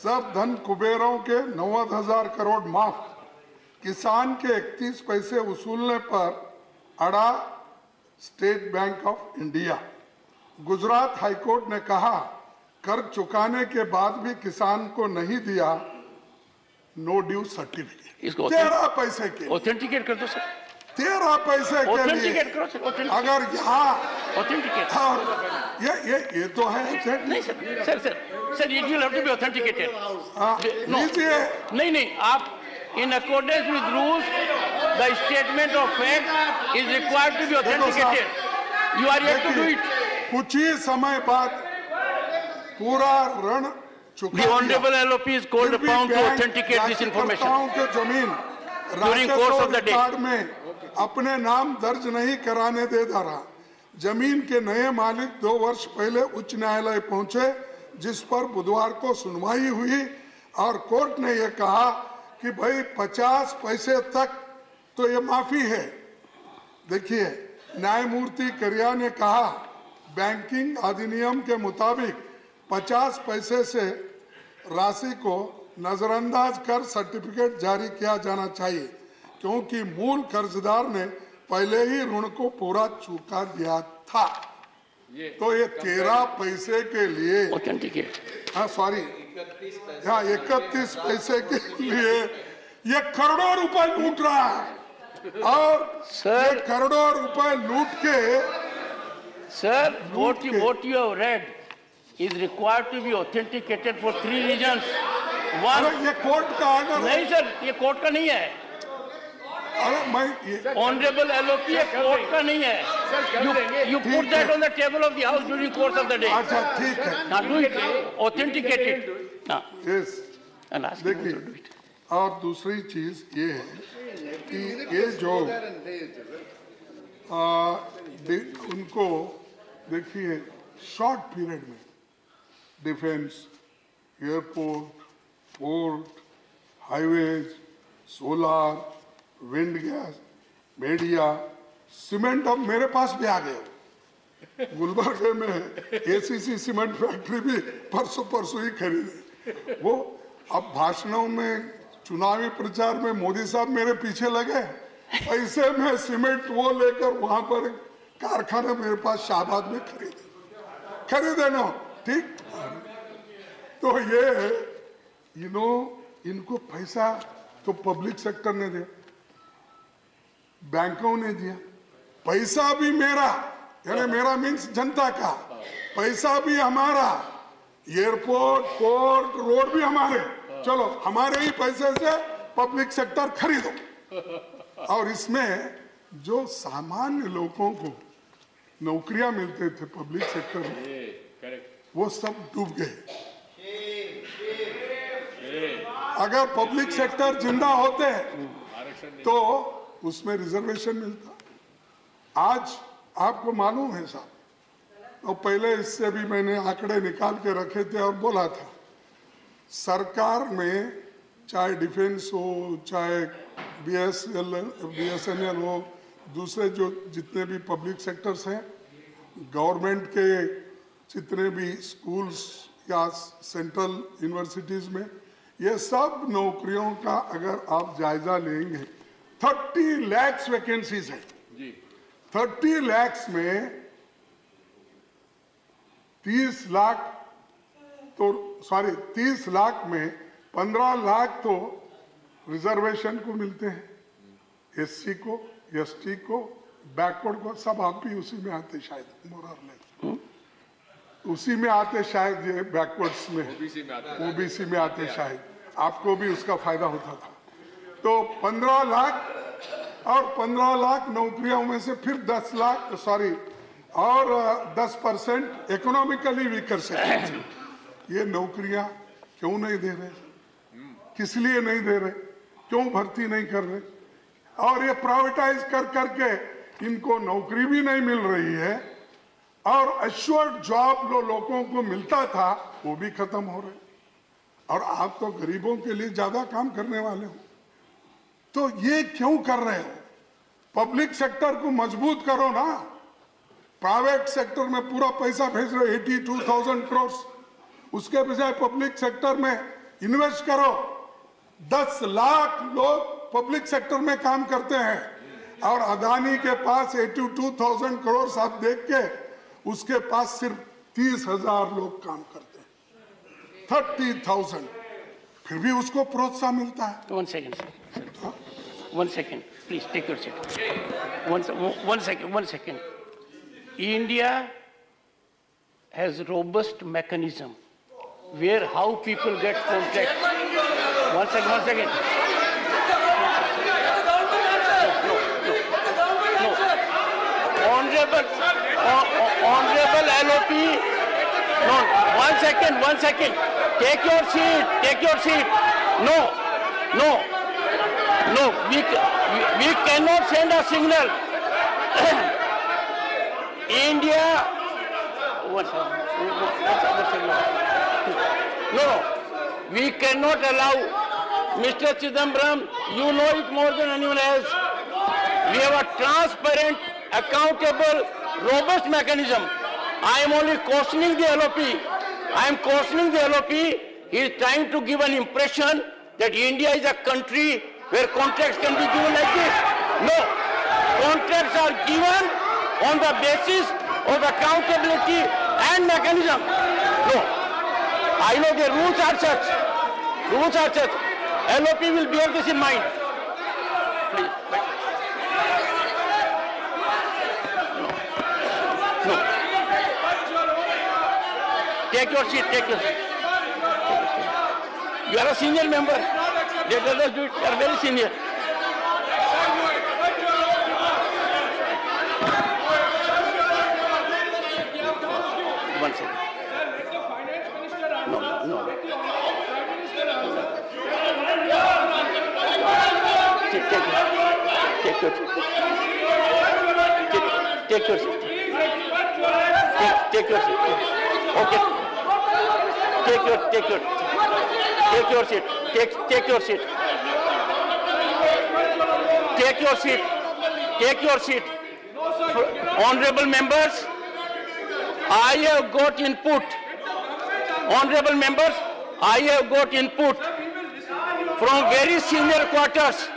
सब धन कुबेरों के 90,000 करोड़ माफ, किसान के 31 पैसे वसूलने पर अड़ा state bank of India. Gujarat high court ने कहा कर्ज चुकाने के बाद भी किसान को नहीं दिया नो ड्यू सर्टिफिकेट। इसको 13 पैसे के, ऑथेंटिकेट कर दो सर, 13 पैसे के लिए ऑथेंटिकेट करो सर, ऑथेंटिकेट, अगर यहाँ ऑथेंटिकेट। और ये तो है नहीं sir, sir it will have to be authenticated. लीजिए, नहीं आप in accordance with rules the statement of fact is required to be authenticated. You are yet to do it. कुछ ही समय बाद पूरा ऋण चुका The honorable LOP is called upon to authenticate this information के जमीन during course of the day. Record में अपने नाम दर्ज नहीं कराने दे रहा। जमीन के नए मालिक 2 वर्ष पहले उच्च न्यायालय पहुंचे, जिस पर बुधवार को सुनवाई हुई और कोर्ट ने यह कहा कि भाई 50 पैसे तक तो ये माफी है। देखिए, न्यायमूर्ति करिया ने कहा बैंकिंग अधिनियम के मुताबिक 50 पैसे से राशि को नजरअंदाज कर सर्टिफिकेट जारी किया जाना चाहिए, क्योंकि मूल कर्जदार ने पहले ही ऋण को पूरा चुका दिया था। तो ये 13 पैसे के लिए ऑथेंटिकेट, हाँ सॉरी, हाँ 31 पैसे के लिए ये करोड़ों रुपए लूट रहा है। और सर, करोड़ों रुपए लूट के sir what you have read is required to be authenticated for 3 reasons. One, अरे ये कोर्ट का ऑर्डर है। नहीं सर, ये कोर्ट का नहीं है। अरे मैं ये ऑनरेबल LOP ये कोर्ट का नहीं है। You put that on the table of the house during course of the day. अच्छा ठीक है, Now do it, authenticate it. Now, yes and ask him to do देखिए, it. और दूसरी चीज ये है कि ये जो उनको देखिए शॉर्ट पीरियड में defence, airport, port, highways, solar, wind gas, media, cement अब मेरे पास भी आ गए। गुलबर्गे में ACC सीमेंट फैक्ट्री भी परसों ही खरीदे। वो अब भाषणों में, चुनावी प्रचार में मोदी साहब मेरे पीछे लगे, पैसे में सीमेंट वो लेकर वहां पर कारखाना मेरे पास शाहबाद में खरीदे ना, ठीक। तो ये इनको पैसा तो पब्लिक सेक्टर ने दिया, बैंकों ने दिया, पैसा भी मेरा, यानी मेरा मीन्स जनता का, पैसा भी हमारा, एयरपोर्ट, पोर्ट, रोड भी हमारे, चलो हमारे ही पैसे से पब्लिक सेक्टर खरीदो। और इसमें जो सामान्य लोगों को नौकरियां मिलते थे पब्लिक सेक्टर में, वो सब डूब गए। अगर पब्लिक सेक्टर जिंदा होते तो उसमें रिजर्वेशन मिलता। आज आपको मालूम है साहब, और पहले इससे भी मैंने आंकड़े निकाल के रखे थे और बोला था, सरकार में चाहे डिफेंस हो, चाहे BSNL हो, दूसरे जो जितने भी पब्लिक सेक्टर्स हैं, गवर्नमेंट के जितने भी स्कूल्स या सेंट्रल यूनिवर्सिटीज में, ये सब नौकरियों का अगर आप जायजा लेंगे, 30 लाख वैकेंसीज है। 30 लाख में 30 लाख तो 30 लाख में 15 लाख तो रिजर्वेशन को मिलते हैं, SC को, ST को, बैकवर्ड को, सब आप भी उसी में आते शायद, मोरलेस उसी में आते शायद, ये बैकवर्ड्स में OBC में आते शायद, आपको भी उसका फायदा होता था। तो 15 लाख और 15 लाख नौकरियों में से फिर 10 लाख और 10% इकोनॉमिकली वीकर सेक्टर, ये नौकरियां क्यों नहीं दे रहे? किस लिए नहीं दे रहे? क्यों भर्ती नहीं कर रहे? और ये प्राइवेटाइज कर करके इनको नौकरी भी नहीं मिल रही है और एश्योर्ड जॉब जो लोगों को मिलता था वो भी खत्म हो रहे। और आप तो गरीबों के लिए ज्यादा काम करने वाले हो, तो ये क्यों कर रहे हो? पब्लिक सेक्टर को मजबूत करो ना। प्राइवेट सेक्टर में पूरा पैसा भेज रहे 82,000 करोड़, उसके बजाय पब्लिक सेक्टर में इन्वेस्ट करो। 10 लाख लोग पब्लिक सेक्टर में काम करते हैं और अदानी के पास 82,000 करोड़ आप देख के उसके पास सिर्फ 30,000 लोग काम करते हैं, 30,000, फिर भी उसको प्रोत्साहन मिलता है। One second, sir. 1 second, please take your seat. One second. India has robust mechanism where how people get contracts. One second. No. Honorable LOP. No, one second. Take your seat. No. We cannot send a signal. India. One second. No. We cannot allow. Mr. Chidambaram, you know it more than anyone else. We have a transparent, accountable, robust mechanism. I am only cautioning the LOP. He is trying to give an impression that India is a country where contracts can be given like this. No. Contracts are given on the basis of accountability and mechanism. No. I know the rules are such. LOP will bear this in mind. Please. No. Take your seat. You are a senior member. Let others do it. You are very senior. One second. No. Take your seat. Take your seat. Okay. Take your seat. Honorable members, I have got input. From very senior quarters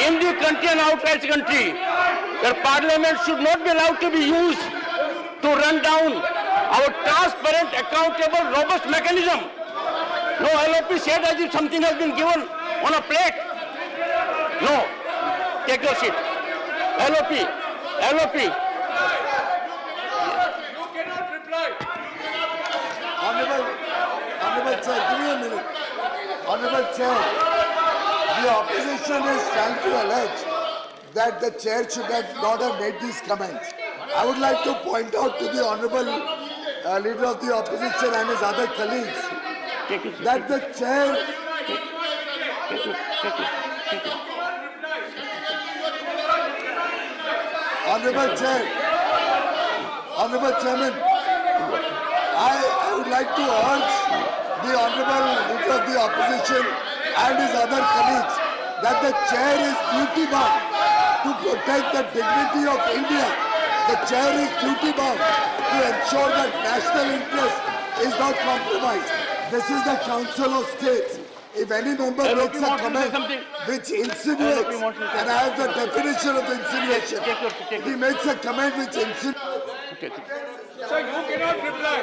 in the country and outside the country that Parliament should not be allowed to be used to run down our transparent, accountable, robust mechanism. No, LOP said as if something has been given on a plate. No, take your seat. LOP. You cannot reply. Honorable Chair, give me a minute. Honorable Chair, the opposition is trying to allege that the chair should not have made these comments. I would like to point out to the Honorable Leader of the Opposition and his other colleagues that the chair... Honorable Chairman, I would like to urge the Honorable Leader of the Opposition and his other colleagues that the chair is duty bound to protect the dignity of India. The chair is duty bound to ensure that national interest is not compromised. This is the Council of States. If any member makes a comment which insinuates, and I have the definition of insinuation, if he makes a comment which insinuates... Sir, you cannot reply.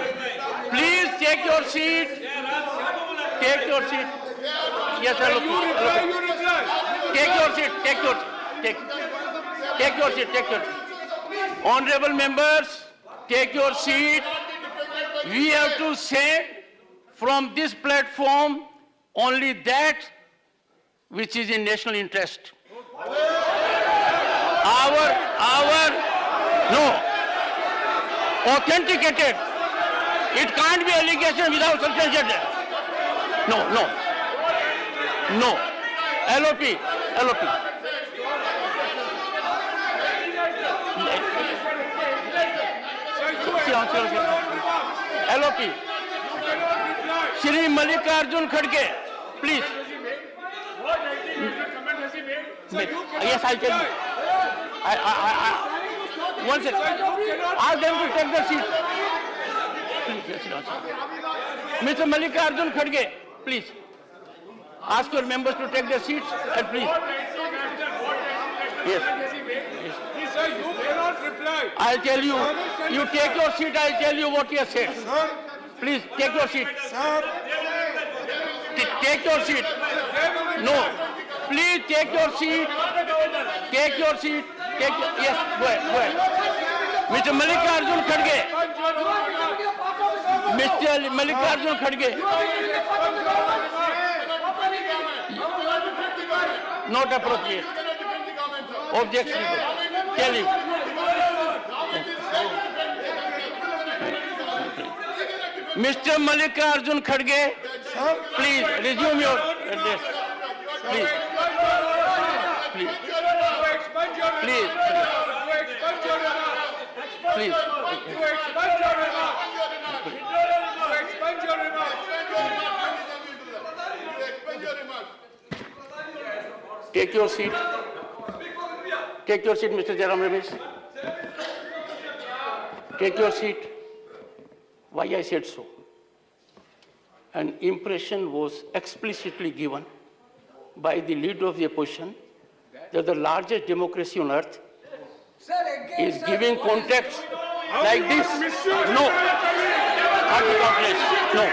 Please take your seat. Yes, sir. You reply. Take your seat. Honorable members, take your seat. We have to say from this platform only that which is in national interest. Authenticated. It can't be allegation without substantiation. No. LOP. LOP. Shri Mallikarjun Kharge, please. What comment has he made? Yes, I'll tell you. One second. Ask them to take the seat. Please, yes, sit down. Mr. Mallikarjun Kharge, please. Ask your members to take their seats and please. Yes. He said you cannot reply. I'll tell you. You take your seat, I'll tell you what he has said. Sir, Please, take your seat. sir, Take your seat. No. Please take your seat. Take your seat. Yes, go ahead. Go ahead. Mr. Mallikarjun Kharge. Mr. Mallikarjun Kharge. Not appropriate. Objectionable. Tell him. Mr. Mallikarjun Kharge, please resume your address. Please. Please. Please. Please. Take your seat. Take your seat, Mr. Jairam Ramesh. Take your seat. Why I said so? An impression was explicitly given by the leader of the opposition that the largest democracy on earth is giving context like this. No. Not the context. No.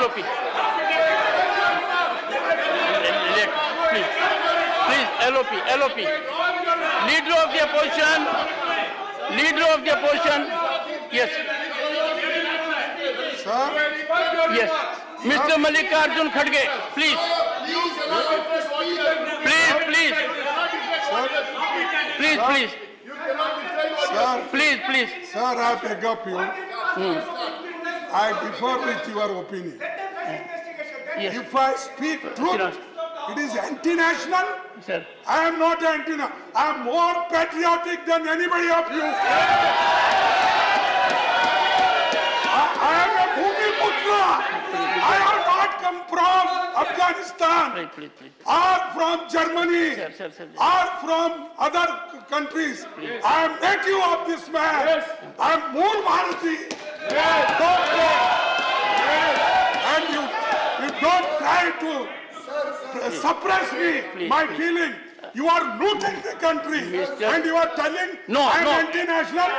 LOP. Please, LOP. Leader of the opposition. Yes. sir, Yes. Mr. Mallikarjun Kharge, please. Please. sir, I beg of you. I differ with your opinion. Yes. If I speak truth, it is anti-national. Sir. I am not anti-national. I am more patriotic than anybody of you. I am a Bhumiputra. I have not come from Afghanistan Please. or from Germany Sir. or from other countries. I am native of this man. I am Mool Bharati. And you don't try to suppress me, my feeling. You are looting the country and you are telling I am anti-national.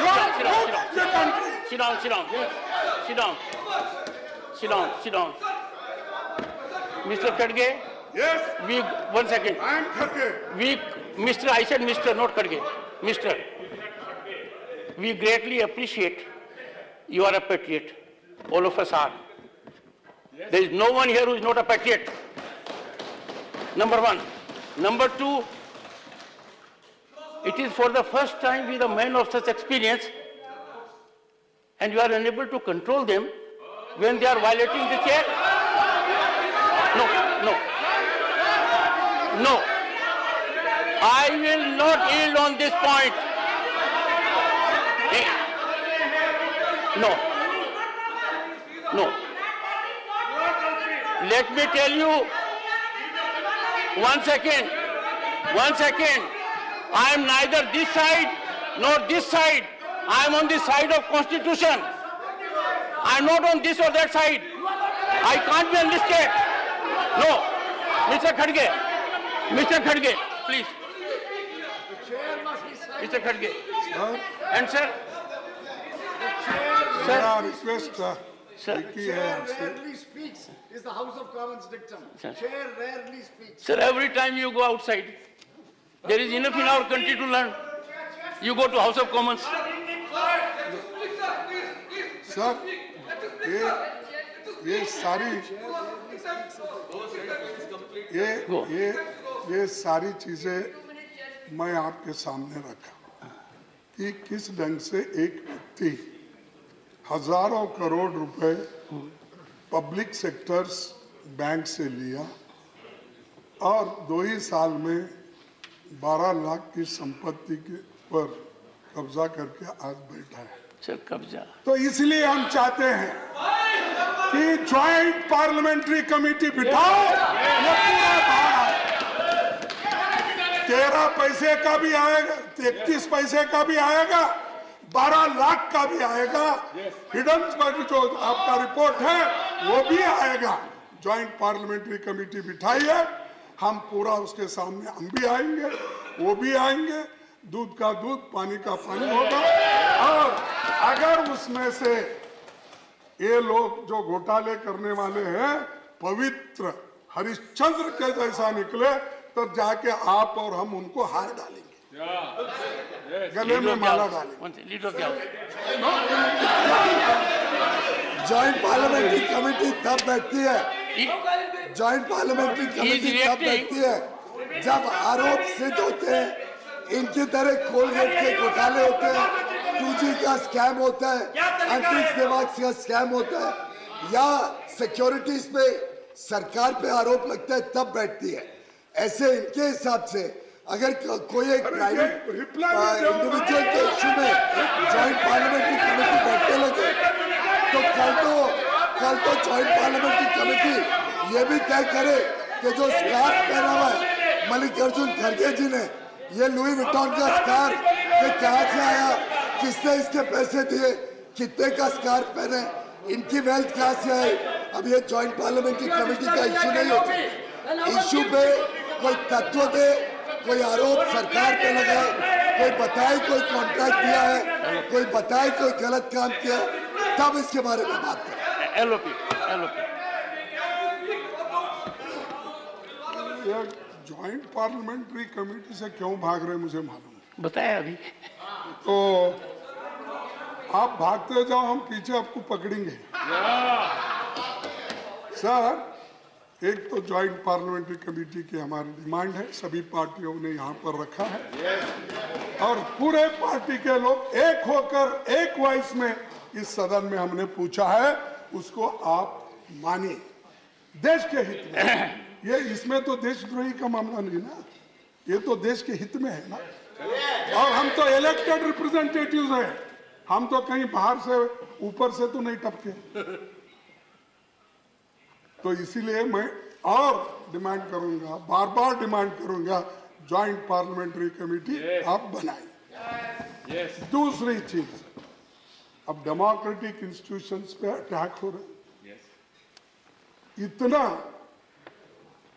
You are looting the country. Sit down. Mr. Kharge, Yes, one second. I am Kharge. I said Mr., not Kharge. Mr. We greatly appreciate you are a patriot. All of us are. There is no one here who is not a patriot. Number one. Number two, it is for the first time with a man of such experience, and you are unable to control them when they are violating the chair. No. I will not yield on this point. No. Let me tell you, one second. I am neither this side nor this side. I am on the side of Constitution. I am not on this or that side. I can't be enlisted. No. Mr. Kharge, please. Mr. Kharge. And sir? मेरा request Sir. की है आपसे. Rarely speaks is the House of Commons dictum. Sir. Chair rarely speaks. Sir, every time you go outside, there is enough in our country to learn. You go to House of Commons. Sir, ये सारी चीजें मैं आपके सामने रखा कि किस ढंग से एक व्यक्ति हजारों करोड़ रुपए पब्लिक सेक्टर्स बैंक से लिया और 2 ही साल में 12 लाख की संपत्ति के पर कब्जा करके आज बैठा है। सर कब्जा तो इसलिए हम चाहते हैं कि ज्वाइंट पार्लियामेंट्री कमेटी बिठाओ। ये पूरा भार 13 पैसे का भी आएगा, 31 पैसे का भी आएगा, 12 लाख का भी आएगा, हिडन जो आपका रिपोर्ट है वो भी आएगा। ज्वाइंट पार्लियामेंट्री कमेटी बिठाइए, हम पूरा उसके सामने हम भी आएंगे, वो भी आएंगे, दूध का दूध पानी का पानी होगा। और अगर उसमें से ये लोग जो घोटाले करने वाले हैं पवित्र हरिश्चंद्र के जैसा निकले तो जाके आप और हम उनको हार डालेंगे, गले में माला डालेंगे। लीडर क्या जॉइंट पार्लियामेंट्री कमेटी तब बैठती है, जॉइंट पार्लियामेंट्री कमेटी तब बैठती है जब आरोप सिद्ध होते हैं, इनकी तरह कोलगेट के घोटाले होते हैं, 2G का स्कैम होता है, अंतरिक्ष दिमाग का स्कैम होता है, या सिक्योरिटीज पे सरकार पे आरोप लगता है, तब बैठती है। ऐसे इनके हिसाब से अगर कोई एक प्राइवेट इंडिविजुअल के इश्यू में ज्वाइंट पार्लियामेंट्री कमेटी बैठने लगे तो कल तो ज्वाइंट पार्लियामेंट्री कमेटी ये भी तय करे कि जो स्कार्फ पहना हुआ है मल्लिकार्जुन खड़गे जी ने, ये लुई विटॉन का स्कार्फ ये कहाँ से आया, किसने इसके पैसे दिए, कितने का स्कार्फ पहने, इनकी वेल्थ कहाँ से आई। अब ये ज्वाइंट पार्लियामेंट्री कमेटी का इश्यू नहीं होता। इश्यू पे कोई तत्व दे, कोई आरोप सरकार पे लगाए, कोई बताए कोई कॉन्ट्रैक्ट दिया है, कोई बताए कोई गलत काम किया, तब इसके बारे में बात करें। एलओपी ज्वाइंट पार्लियामेंट्री कमेटी से क्यों भाग रहे मुझे मालूम बताया अभी। तो आप भागते जाओ, हम पीछे आपको पकड़ेंगे। सर, एक तो ज्वाइंट पार्लियामेंट्री कमेटी की हमारी डिमांड है, सभी पार्टियों ने यहाँ पर रखा है और पूरे पार्टी के लोग एक होकर एक वॉइस में इस सदन में हमने पूछा है, उसको आप मानिए देश के हित में। ये इसमें तो देशद्रोही का मामला नहीं ना, ये तो देश के हित में है ना। और हम तो इलेक्टेड रिप्रेजेंटेटिव्स हैं, हम तो कहीं बाहर से ऊपर से तो नहीं टपके। तो इसीलिए मैं और डिमांड करूंगा, बार बार डिमांड करूंगा, ज्वाइंट पार्लियामेंट्री कमेटी आप बनाइए। दूसरी चीज, अब डेमोक्रेटिक इंस्टीट्यूशंस पे अटैक हो रहा है इतना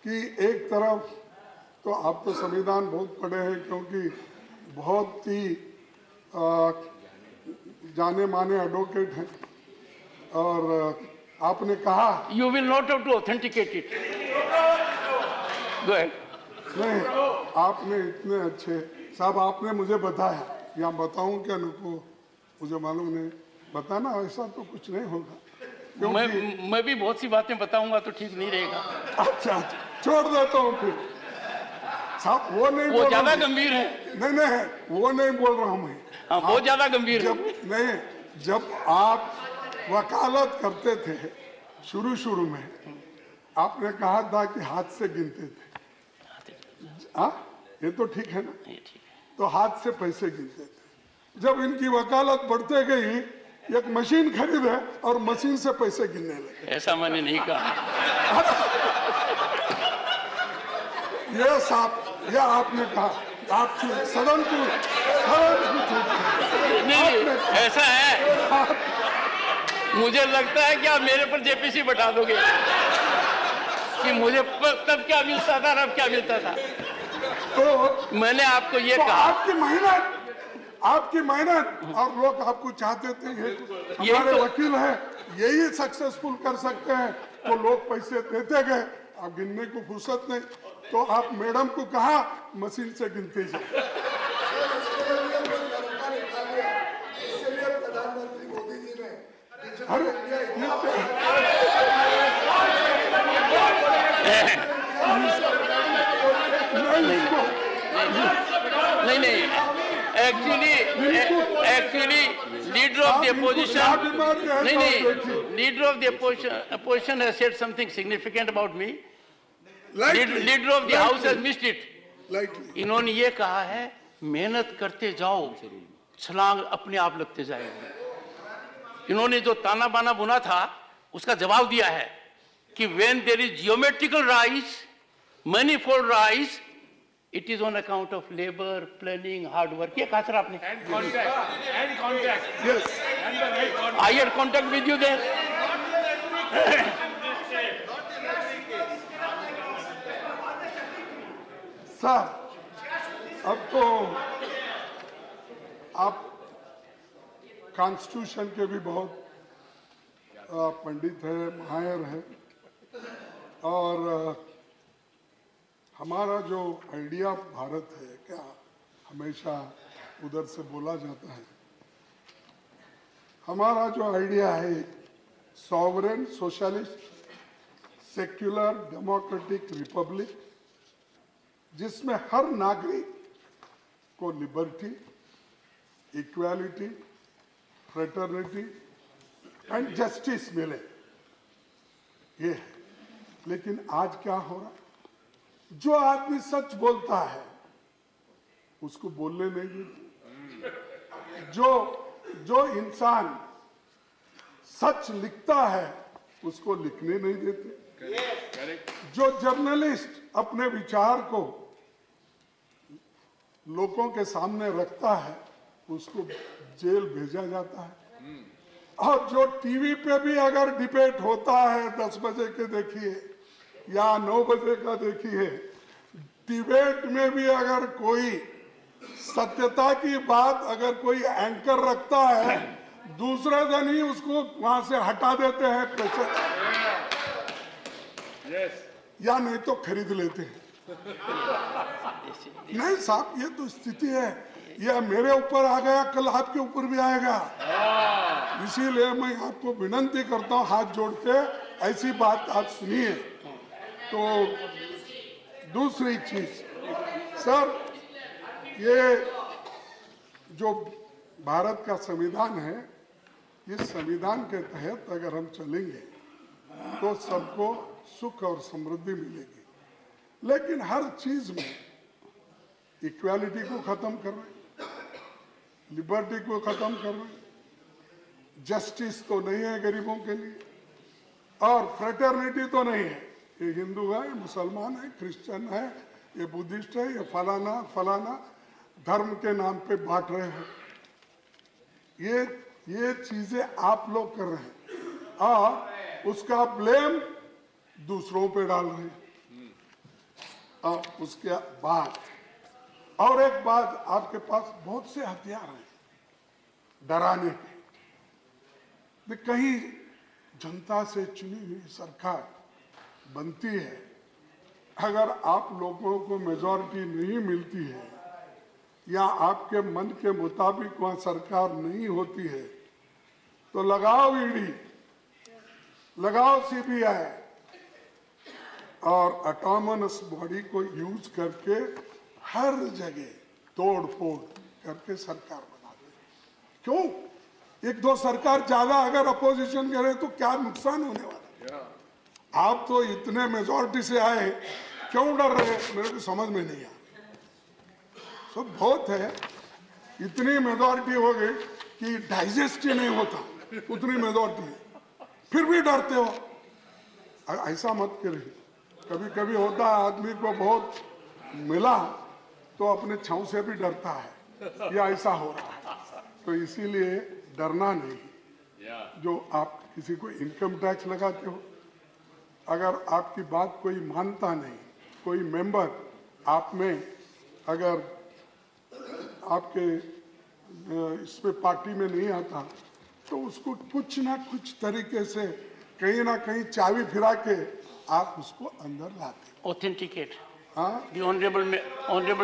कि एक तरफ तो आप तो संविधान बहुत पढ़े हैं क्योंकि बहुत ही जाने माने एडवोकेट हैं, और आपने कहा you will not have to authenticate it. नहीं, आपने इतने अच्छे साहब आपने मुझे बताया, या बताऊं क्या नको, मुझे मालूम नहीं, बताना ऐसा तो कुछ नहीं होगा। मैं भी बहुत सी बातें बताऊंगा तो ठीक नहीं रहेगा। अच्छा, छोड़ देता हूँ फिर साहब, वो नहीं, वो ज्यादा गंभीर है। नहीं, वो नहीं बोल रहा हूँ मैं। हाँ, बहुत ज्यादा गंभीर है। नहीं, जब आप वकालत करते थे शुरू में, आपने कहा था कि हाथ से गिनते थे। हाँ, ये तो ठीक है ना, तो हाथ से पैसे गिनते थे। जब इनकी वकालत बढ़ते गई, एक मशीन खरीदे और मशीन से पैसे गिनने लगे। ऐसा मैंने नहीं कहा। ये साहब, ये आपने कहा, आप सदन को नहीं, ऐसा है। मुझे लगता है कि आप मेरे पर जेपीसी बैठा दोगे कि मुझे तब क्या मिलता था और अब क्या मिलता था। तो मैंने आपको ये तो कहा, आपकी मेहनत और लोग आपको चाहते थे, ये हमारे तो, वकील हैं, यही सक्सेसफुल कर सकते हैं, तो लोग पैसे देते गए, आप गिनने को फुर्सत नहीं, तो आप मैडम को कहा मशीन से गिनते जाए। प्रधानमंत्री मोदी जी ने अरे नहीं, actually leader of the opposition, नहीं, leader of the opposition has said something significant about me. Leader of the house has missed it. lightly. इन्होंने ये कहा है मेहनत करते जाओ, छलांग अपने आप लगते जाएगी। इन्होंने जो ताना बाना बुना था उसका जवाब दिया है कि when there is geometrical rise, manifold rise, it is on account of labor, planning, hard work. ये कहा सर आपने? And contact. Yes. And the right contact. I had contact with you there. Sir, अब तो आप constitution के भी बहुत पंडित है, माहिर है, और हमारा जो आइडिया भारत है, क्या हमेशा उधर से बोला जाता है, हमारा जो आइडिया है sovereign socialist secular democratic Republic, जिसमें हर नागरिक को liberty, equality, fraternity and justice मिले, ये है। लेकिन आज क्या हो रहा, जो आदमी सच बोलता है उसको बोलने नहीं देते, जो इंसान सच लिखता है उसको लिखने नहीं देते, जो जर्नलिस्ट अपने विचार को लोगों के सामने रखता है उसको जेल भेजा जाता है, और जो टीवी पे भी अगर डिबेट होता है 10 बजे के देखिए या 9 बजे का देखिए, डिबेट में भी अगर कोई सत्यता की बात अगर कोई एंकर रखता है, दूसरे दिन ही उसको वहां से हटा देते हैं प्रेशर, या नहीं तो खरीद लेते हैं। नहीं साहब, ये तो स्थिति है, ये मेरे ऊपर आ गया, कल आपके ऊपर भी आएगा। इसीलिए मैं आपको विनती करता हूं हाथ जोड़ के, ऐसी बात आप सुनिए। तो दूसरी चीज सर, ये जो भारत का संविधान है, इस संविधान के तहत अगर हम चलेंगे तो सबको सुख और समृद्धि मिलेगी, लेकिन हर चीज में इक्वालिटी को खत्म कर रहे, लिबर्टी को खत्म कर रहे, जस्टिस तो नहीं है गरीबों के लिए, और फ्रेटर्निटी तो नहीं है। ये हिंदू है, ये मुसलमान है, क्रिश्चियन है, ये बुद्धिस्ट है, ये फलाना फलाना धर्म के नाम पे बांट रहे हैं। ये चीजें आप लोग कर रहे हैं और उसका ब्लेम दूसरों पे डाल रहे हैं। और उसके बाद और एक बात, आपके पास बहुत से हथियार हैं डराने के। कहीं जनता से चुनी हुई सरकार बनती है, अगर आप लोगों को मेजॉरिटी नहीं मिलती है या आपके मन के मुताबिक वहां सरकार नहीं होती है, तो लगाओ ईडी, लगाओ सीबीआई और ऑटोनमस बॉडी को यूज करके हर जगह तोड़ फोड़ करके सरकार बना दे। क्यों? एक दो सरकार ज्यादा अगर अपोजिशन करे तो क्या नुकसान होने वाला? आप तो इतने मेजॉरिटी से आए, क्यों डर रहे? मेरे को समझ में नहीं आया। सब बहुत है, इतनी मेजॉरिटी हो गई कि डाइजेस्ट ही नहीं होता, उतनी मेजॉरिटी है, फिर भी डरते हो। ऐसा मत करिए। कभी कभी होता है आदमी को बहुत मिला तो अपने छांव से भी डरता है, या ऐसा हो रहा है। तो इसीलिए डरना नहीं। जो आप किसी को इनकम टैक्स लगाते हो, अगर आपकी बात कोई मानता नहीं, कोई मेंबर आप में अगर आपके इस पे पार्टी में नहीं आता, तो उसको कुछ ना कुछ तरीके से कहीं ना कहीं चाबी फिरा के आप उसको अंदर लाते। Authenticate. हाँ, The honorable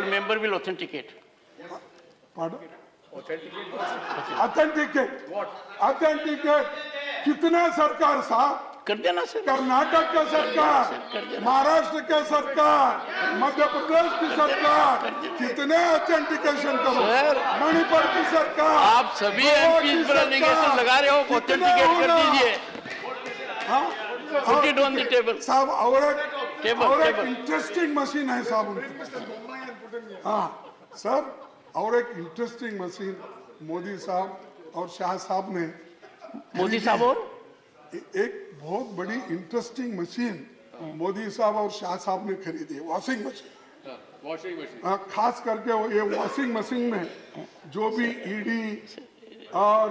member will authenticate. pardon? Authenticate कितने सरकार साहब? कर देना सर। कर्नाटक का सरकार, महाराष्ट्र का सरकार, मध्य प्रदेश की सरकार, कितने ऑथेंटिकेशन करो? मणिपुर की सरकार, आप सभी एमपी पर एलिगेशन लगा रहे हो, ऑथेंटिकेट कर दीजिए। Put it on the table. साहब और Table. इंटरेस्टिंग मशीन है साहब उनके पास। हाँ सर, और एक इंटरेस्टिंग मशीन मोदी साहब और शाह साहब ने मोदी साहब और एक बहुत बड़ी इंटरेस्टिंग मशीन मोदी साहब और शाह साहब ने खरीदी है, वॉशिंग मशीन। Washing machine. खास करके वो ये वॉशिंग मशीन में जो भी ईडी और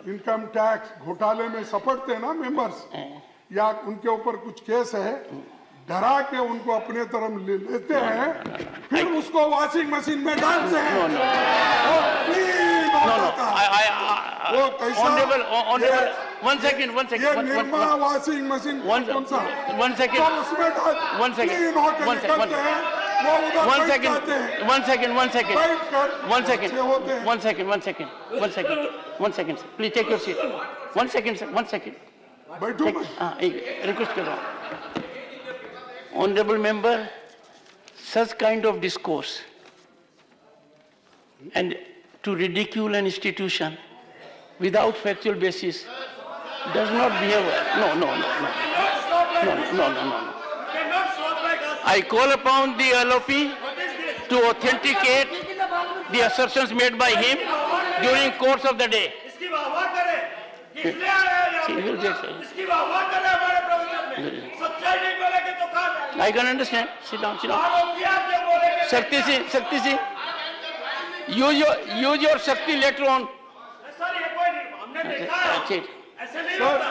इनकम टैक्स घोटाले में सपटते हैं ना मेंबर्स, या उनके ऊपर कुछ केस है, डरा के उनको अपने तरफ लेते हैं, फिर उसको वॉशिंग मशीन में डालते हैं। वो clean हो जाता है। वो कैसा? ऑनरेबल वन सेकंड ये निर्मा वॉशिंग मशीन कौन सा? वन सेकंड तो उसमें डाल clean होके निकलते हैं, वो उधर बैठ जाते हैं। One second, please take your seat. One second, sir. बैठो मैं। Request कर रहा हूँ. Honorable member, such kind of discourse and to ridicule an institution without factual basis does not behave. No. I call upon the LOP to authenticate the assertions made by him during course of the day. इसकी वाह करे, इसलिए आया है यहाँ पे। इसकी वाह करे हमारे प्रवचन में। सच्चाई नहीं बोलेंगे तो कहाँ जाएंगे? I can understand. Sit down. आप क्या क्या बोलेंगे? Shakti ji, use your Shakti later on. Sir ये कोई नहीं, हमने देखा है। ऐसे नहीं होता।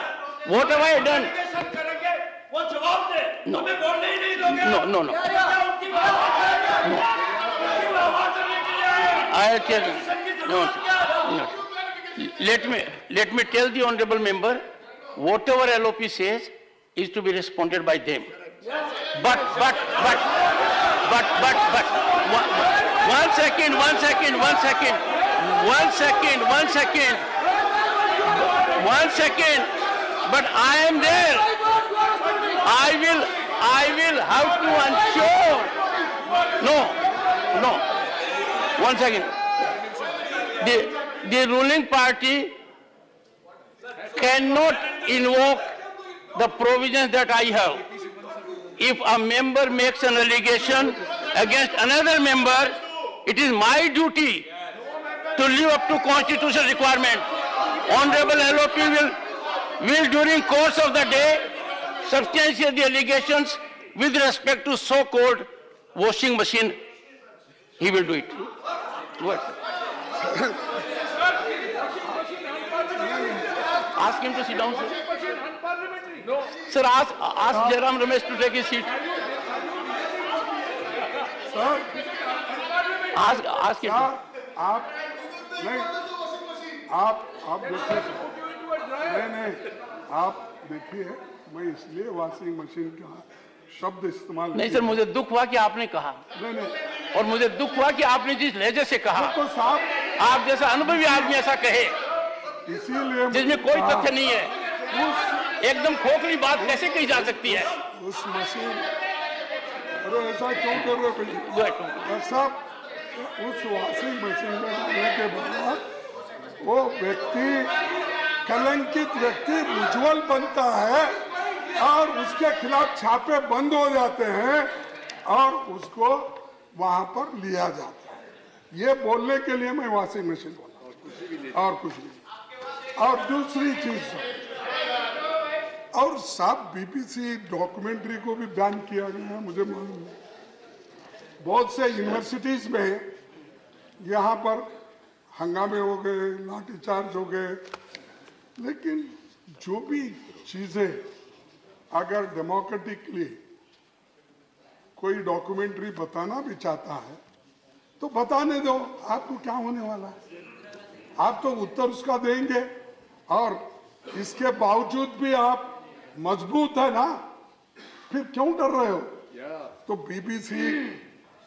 What have I done? सब करेंगे, वो जवाब दे। No. हमें बोलने ही नहीं दोगे। No. क्या उनकी वाह करेंगे? उनकी वाह करने के लिए आए। I'll tell you. No. Let me tell the honorable member, whatever LOP says is to be responded by them. But, one second. But I am there. I will have to ensure. No. 1 second. The ruling party cannot invoke the provisions that I have. If a member makes an allegation against another member, it is my duty to live up to constitutional requirement. Honorable LOP will during course of the day substantiate the allegations with respect to so-called washing machine. He will do it. What? Ask him to sit down, sir. No. Sir, ask Jairam Ramesh to take his seat. Sir, Ask him. क्या आप नहीं, आप देखिए, नहीं, आप देखिए, मैं इसलिए वॉशिंग मशीन का शब्द इस्तेमाल नहीं सर, मुझे दुख हुआ कि आपने कहा, नहीं, और मुझे दुख हुआ कि आपने जिस लहजे से कहा, तो साहब आप जैसा अनुभवी आदमी ऐसा कहे इसीलिए जिसमें कोई तथ्य नहीं है, एकदम खोखली बात कैसे कही जा सकती है? उस मशीन, अरे ऐसा क्यों कर रहे हो भैया? साहब, उस वॉशिंग मशीन में डालने के बाद वो व्यक्ति, कलंकित व्यक्ति उज्ज्वल बनता है और उसके खिलाफ छापे बंद हो जाते हैं और उसको वहां पर लिया जाता है। ये बोलने के लिए मैं वॉशिंग मशीन बोला और कुछ नहीं। और दूसरी चीज, और साहब बीबीसी डॉक्यूमेंट्री को भी बैन किया गया है, मुझे मालूम है। बहुत से यूनिवर्सिटीज में यहाँ पर हंगामे हो गए, लाठीचार्ज हो गए, लेकिन जो भी चीजें अगर डेमोक्रेटिकली कोई डॉक्यूमेंट्री बताना भी चाहता है तो बताने दो, आपको क्या होने वाला है? आप तो उत्तर उसका देंगे और इसके बावजूद भी आप मजबूत है ना, फिर क्यों डर रहे हो? तो बीबीसी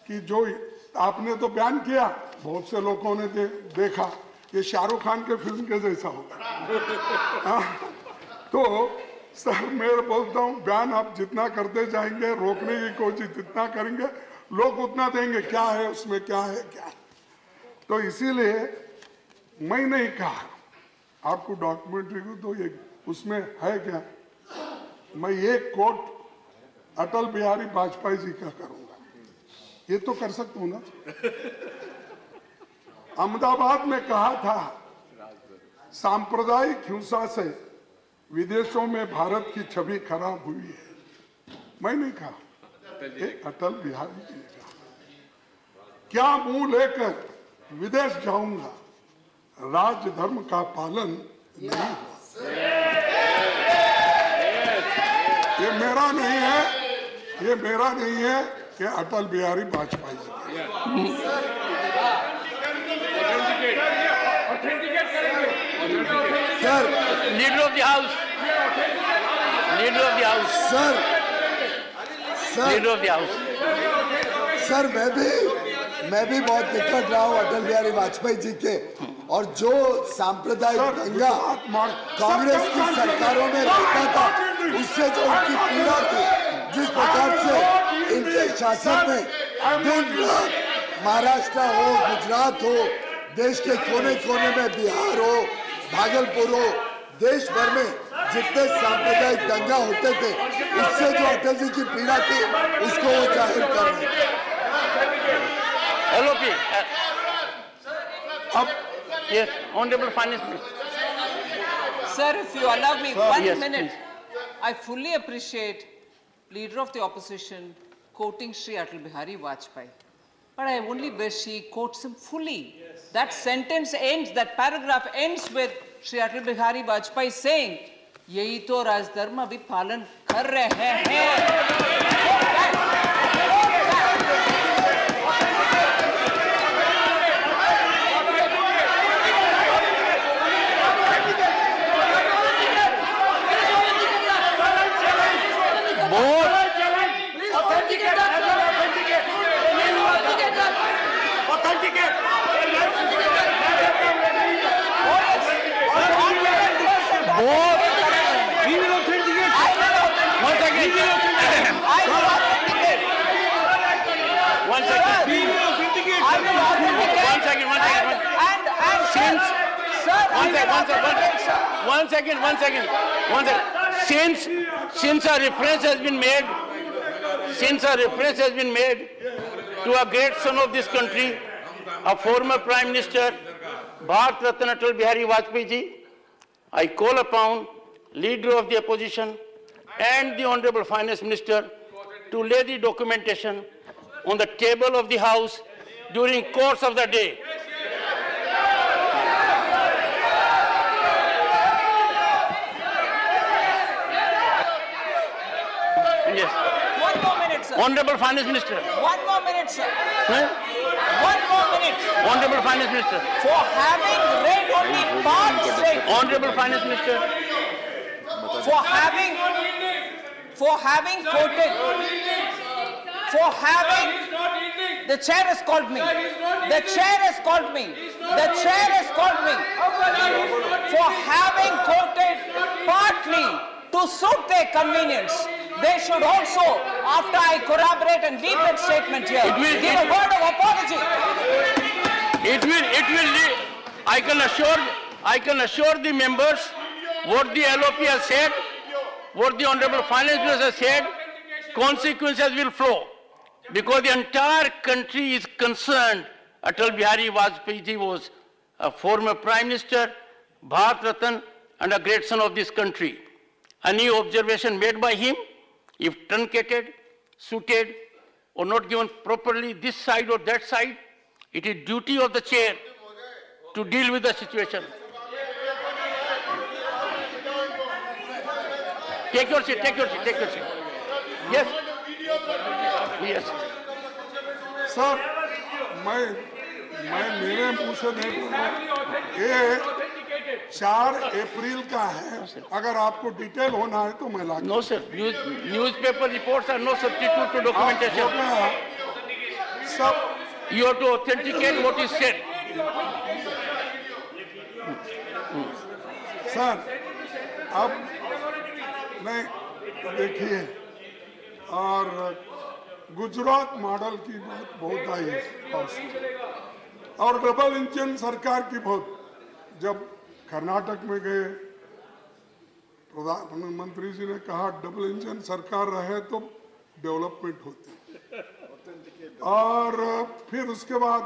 की जो आपने तो बयान किया, बहुत से लोगों ने देखा ये शाहरुख खान के फिल्म के जैसा होगा। तो सर मैं बोलता हूँ, बयान आप जितना करते जाएंगे, रोकने की कोशिश जितना करेंगे, लोग उतना देंगे क्या है उसमें, क्या है। तो इसीलिए मैं नहीं कहा आपको डॉक्यूमेंट्री को, तो ये उसमें है क्या, मैं एक कोट अटल बिहारी वाजपेयी जी का करूंगा। ये तो कर सकता हूं ना। अहमदाबाद में कहा था सांप्रदायिक हिंसा से विदेशों में भारत की छवि खराब हुई है, मैं नहीं कहा, अटल बिहारी जी ने कहा। क्या मुंह लेकर विदेश जाऊंगा, राजधर्म का पालन नहीं हुआ। ये मेरा नहीं है, ये मेरा नहीं है कि Atal Bihari Vajpayee ji. Sir, leader of the house, leader of the house, sir, leader of the house. Sir मैं भी बहुत निकट रहा हूँ अटल बिहारी वाजपेयी जी के, और जो सांप्रदायिक दंगा कांग्रेस की सरकारों में रहता था, उससे जो उनकी पीड़ा थी, जिस प्रकार से इनके शासन में दिन रात महाराष्ट्र हो, गुजरात हो, देश के कोने कोने में बिहार हो, भागलपुर हो, देश भर में जितने सांप्रदायिक दंगा होते थे, उससे जो अटल जी की पीड़ा थी, उसको वो जाहिर कर रहे थे। LOP. Yes, Honorable Finance Minister. Sir, if you allow me one Yes, minute, I fully appreciate Leader of the Opposition quoting Shri Atal Bihari Vajpayee. But I only wish he quotes him fully. That sentence ends, that paragraph ends with Shri Atal Bihari Vajpayee saying, यही तो राजधर्म अभी पालन कर रहे हैं। One second. Since a reference has been made to a great son of this country, a former Prime Minister, Bharat Ratna Atal Bihari Vajpayee ji, I call upon Leader of the Opposition and the Honorable Finance Minister to lay the documentation on the table of the House during course of the day. Yes. One more minute, sir. Honorable Finance Minister. One more minute, sir. Huh? One more minute. Honorable Finance Minister. For having read only part straight. Honorable Finance Minister. For having quoted. For having. The chair has called me. The chair has called me. The chair has called me. For having quoted partly to suit their convenience. They should also, after I corroborate and leave that statement here, give a word of apology. I can assure the members what the LOP has said, what the Honorable Finance Minister has said, consequences will flow. Because the entire country is concerned. Atal Bihari Vajpayee ji was a former Prime Minister, Bharat Ratna, and a great son of this country. Any observation made by him, if truncated, suited, or not given properly this side or that side, it is duty of the chair to deal with the situation. Take your seat. Yes. Yes. Sir, मैं मेरे मुंह से नहीं बोला, ये 4 अप्रैल का है। अगर आपको डिटेल होना है तो मैं ला। No sir, newspaper reports are no substitute to documentation. सब You have to authenticate what is said. Sir, अब नहीं देखिए, और गुजरात मॉडल की बात बहुत आई है, और डबल इंजन सरकार की बहुत। जब कर्नाटक में गए, प्रधानमंत्री जी ने कहा डबल इंजन सरकार रहे तो डेवलपमेंट होती। और फिर उसके बाद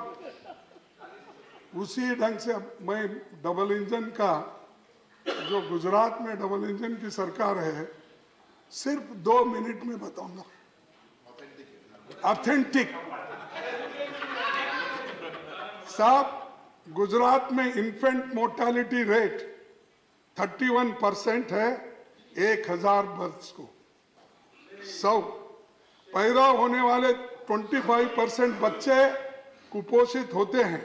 उसी ढंग से मैं डबल इंजन का, जो गुजरात में डबल इंजन की सरकार है, सिर्फ 2 मिनट में बताऊंगा। ऑथेंटिक साहब, गुजरात में इन्फेंट मोर्टालिटी रेट 31% है 1000 बर्थ को। 100 पैदा होने वाले 25% बच्चे कुपोषित होते हैं।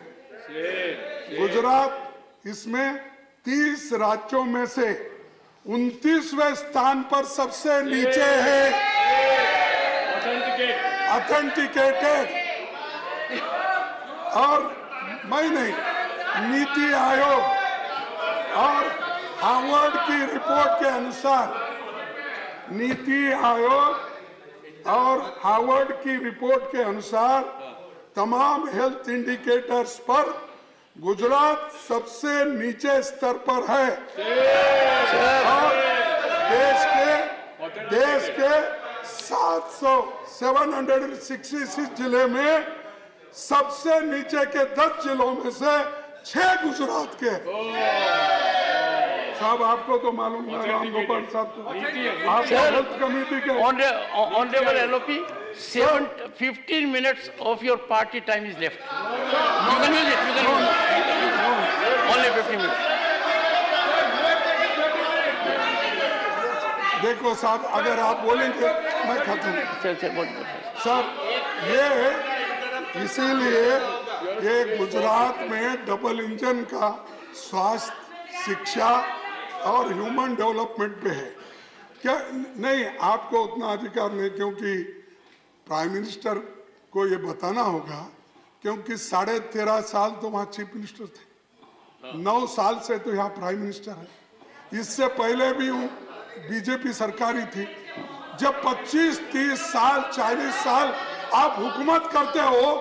गुजरात इसमें 30 राज्यों में से 29वें स्थान पर सबसे नीचे है। ऑथेंटिकेटेड। और मैं नहीं, नीति आयोग और हार्वर्ड की रिपोर्ट के अनुसार, नीति आयोग और हार्वर्ड की रिपोर्ट के अनुसार तमाम हेल्थ इंडिकेटर्स पर गुजरात सबसे नीचे स्तर पर है। और देश के 766 जिले में सबसे नीचे के 10 जिलों में से 6 गुजरात के। साहब आपको तो मालूम है, राम गोपाल साहब को, आप हेल्थ कमेटी के honourable LOP, 15 minutes of your party time is left. You can use it. You can use it. Only 15 minutes. देखो साहब, अगर आप बोलेंगे मैं खत्म। सर, ये इसीलिए ये गुजरात में डबल इंजन का स्वास्थ्य, शिक्षा और ह्यूमन डेवलपमेंट पे है क्या? नहीं, आपको उतना अधिकार नहीं, क्योंकि प्राइम मिनिस्टर को ये बताना होगा, क्योंकि 13.5 साल तो वहाँ चीफ मिनिस्टर थे, 9 साल से तो यहाँ प्राइम मिनिस्टर है। इससे पहले भी बीजेपी सरकार ही थी। जब 25, 30 साल, 40 साल आप हुकूमत करते हो,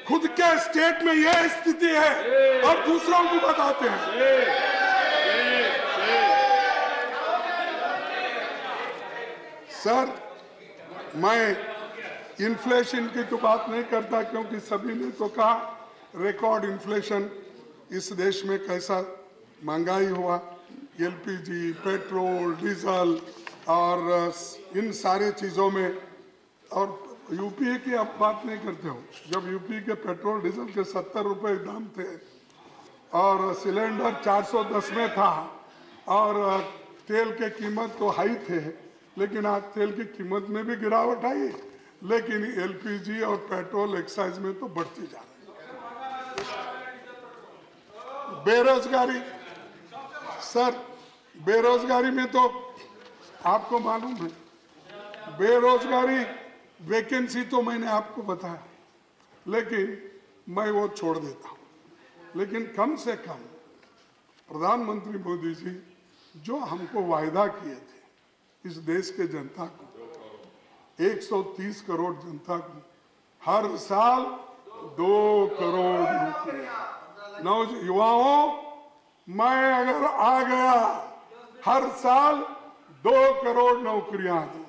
खुद के स्टेट में यह स्थिति है और दूसरों को बताते हैं। सर, मैं इन्फ्लेशन की तो बात नहीं करता, क्योंकि सभी ने तो कहा रिकॉर्ड इन्फ्लेशन इस देश में कैसा महंगाई हुआ, एलपीजी, पेट्रोल, डीजल और इन सारे चीज़ों में। और यूपी की आप बात नहीं करते हो, जब यूपी के पेट्रोल डीजल के 70 रुपए दाम थे और सिलेंडर 410 में था और तेल के कीमत तो हाई थे, लेकिन आज तेल की कीमत में भी गिरावट आई, लेकिन एलपीजी और पेट्रोल एक्साइज में तो बढ़ती जा रही है। बेरोजगारी, सर, बेरोजगारी में तो आपको मालूम है, बेरोजगारी वैकेंसी तो मैंने आपको बताया, लेकिन मैं वो छोड़ देता हूँ। लेकिन कम से कम प्रधानमंत्री मोदी जी जो हमको वायदा किए थे, इस देश के जनता को, 130 करोड़ जनता को हर साल 2 करोड़ नौकरियां, युवाओं, मैं अगर आ गया हर साल 2 करोड़ नौकरियां दूंगा।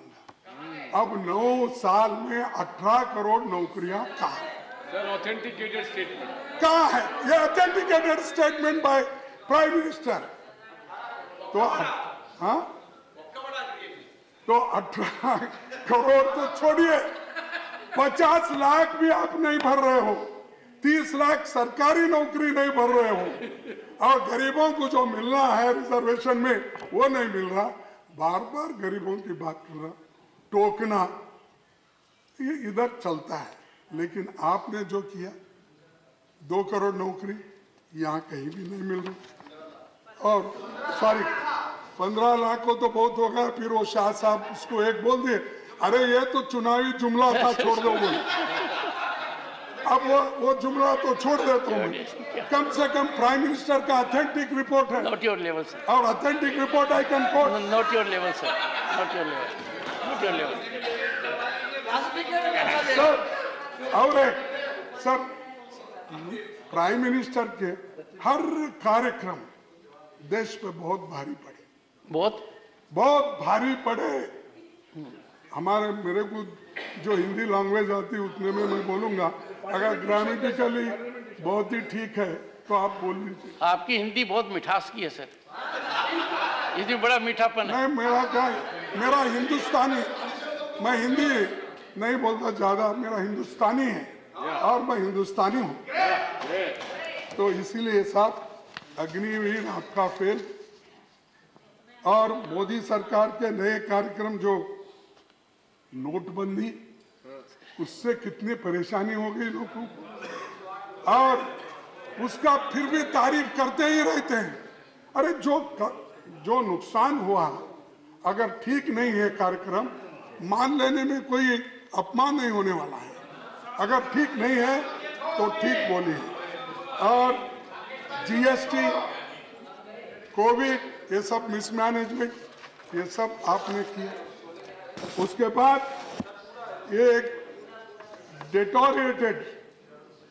अब 9 साल में 18 करोड़ नौकरियां कहाँ है? ऑथेंटिकेटेड स्टेटमेंट कहाँ है? ये authenticated statement by prime minister. तो हाँ, तो 18 करोड़ तो छोड़िए, 50 लाख भी आप नहीं भर रहे हो, 30 लाख सरकारी नौकरी नहीं भर रहे हो, और गरीबों को जो मिलना है रिजर्वेशन में वो नहीं मिल रहा। बार बार गरीबों की बात कर रहा, टोकना, ये इधर चलता है। लेकिन आपने जो किया, 2 करोड़ नौकरी यहाँ कहीं भी नहीं मिल रही। और सॉरी, 15 लाख को तो बहुत हो गया, फिर वो शाह साहब उसको एक बोल दिए, अरे ये तो चुनावी जुमला था, छोड़ दो बोल। अब वो जुमला तो छोड़ देता हूँ। कम से कम प्राइम मिनिस्टर का ऑथेंटिक रिपोर्ट है। Not your level, sir. और authentic report I can coat. Not your level, sir. Not your level. Not your level. Sir, और एक, सर, प्राइम मिनिस्टर के हर कार्यक्रम देश पे बहुत भारी पड़े, बहुत बहुत भारी पड़े। हमारे मेरे को जो हिंदी लैंग्वेज आती है उतने में मैं बोलूंगा, अगर ग्रामेटिकली बहुत ही ठीक है तो आप बोल लीजिए। आपकी हिंदी बहुत मिठास की है सर, इसमें बड़ा मीठापन है। नहीं, मेरा क्या, मेरा हिंदुस्तानी, मैं हिंदी नहीं बोलता ज्यादा, मेरा हिंदुस्तानी है और मैं हिंदुस्तानी हूँ, तो इसीलिए साहब अग्निवीर आपका फेल। और मोदी सरकार के नए कार्यक्रम जो नोटबंदी, उससे कितनी परेशानी हो गई लोगों को, और उसका फिर भी तारीफ करते ही रहते हैं। अरे जो नुकसान हुआ, अगर ठीक नहीं है कार्यक्रम, मान लेने में कोई अपमान नहीं होने वाला है। अगर ठीक नहीं है तो ठीक बोलिए। और जीएसटी, कोविड, ये सब मिसमैनेजमेंट, ये सब आपने किया। उसके बाद ये एक डिटोरिएटेड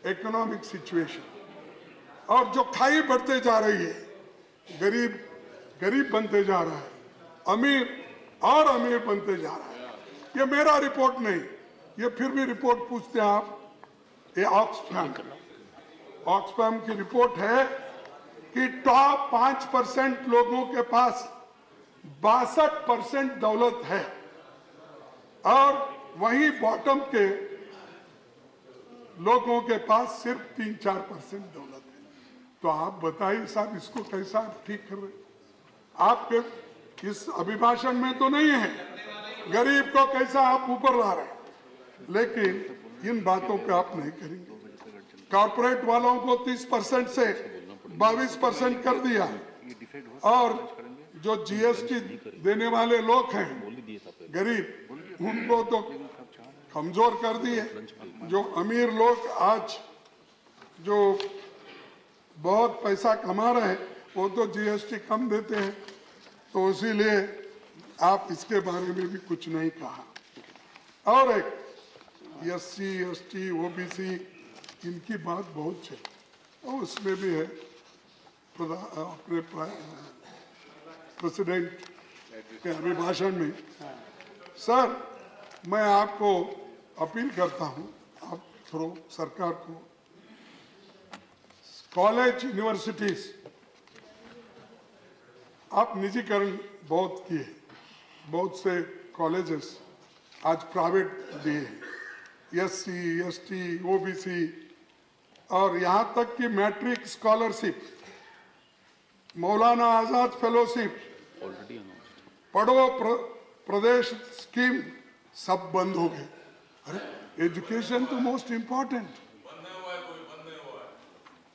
इकोनॉमिक सिचुएशन, और जो खाई बढ़ते जा रही है, गरीब गरीब बनते जा रहा है, अमीर और अमीर बनते जा रहा है। ये मेरा रिपोर्ट नहीं, ये फिर भी रिपोर्ट पूछते हैं आप, ये ऑक्सफैम की रिपोर्ट है कि टॉप 5% लोगों के पास 62% दौलत है, और वहीं बॉटम के लोगों के पास सिर्फ 3-4% दौलत है। तो आप बताइए साहब, इसको कैसा ठीक कर रहे? आपके इस अभिभाषण में तो नहीं है, गरीब को कैसा आप ऊपर ला रहे हैं, लेकिन इन बातों पे आप नहीं करेंगे। कॉर्पोरेट वालों को 30% से 22% कर दिया, और जो जीएसटी देने वाले लोग हैं गरीब, उनको तो कमजोर कर दिए। जो अमीर लोग आज जो बहुत पैसा कमा रहे हैं, वो तो जीएसटी कम देते हैं, तो इसीलिए आप इसके बारे में भी कुछ नहीं कहा। और एक एससी, एसटी, ओबीसी, इनकी बात बहुत है, और उसमें भी है अपने प्रेसिडेंट के अभिभाषण में। सर, मैं आपको अपील करता हूं, आप थ्रू सरकार को, कॉलेज, यूनिवर्सिटीज, आप निजीकरण बहुत किए, बहुत से कॉलेजेस आज प्राइवेट दिए, एससी, एसटी, ओबीसी, और यहां तक कि matric scholarship, Maulana Azad fellowship, पढ़ो प्रदेश स्कीम, सब बंद हो गए। अरे एजुकेशन तो मोस्ट इंपॉर्टेंट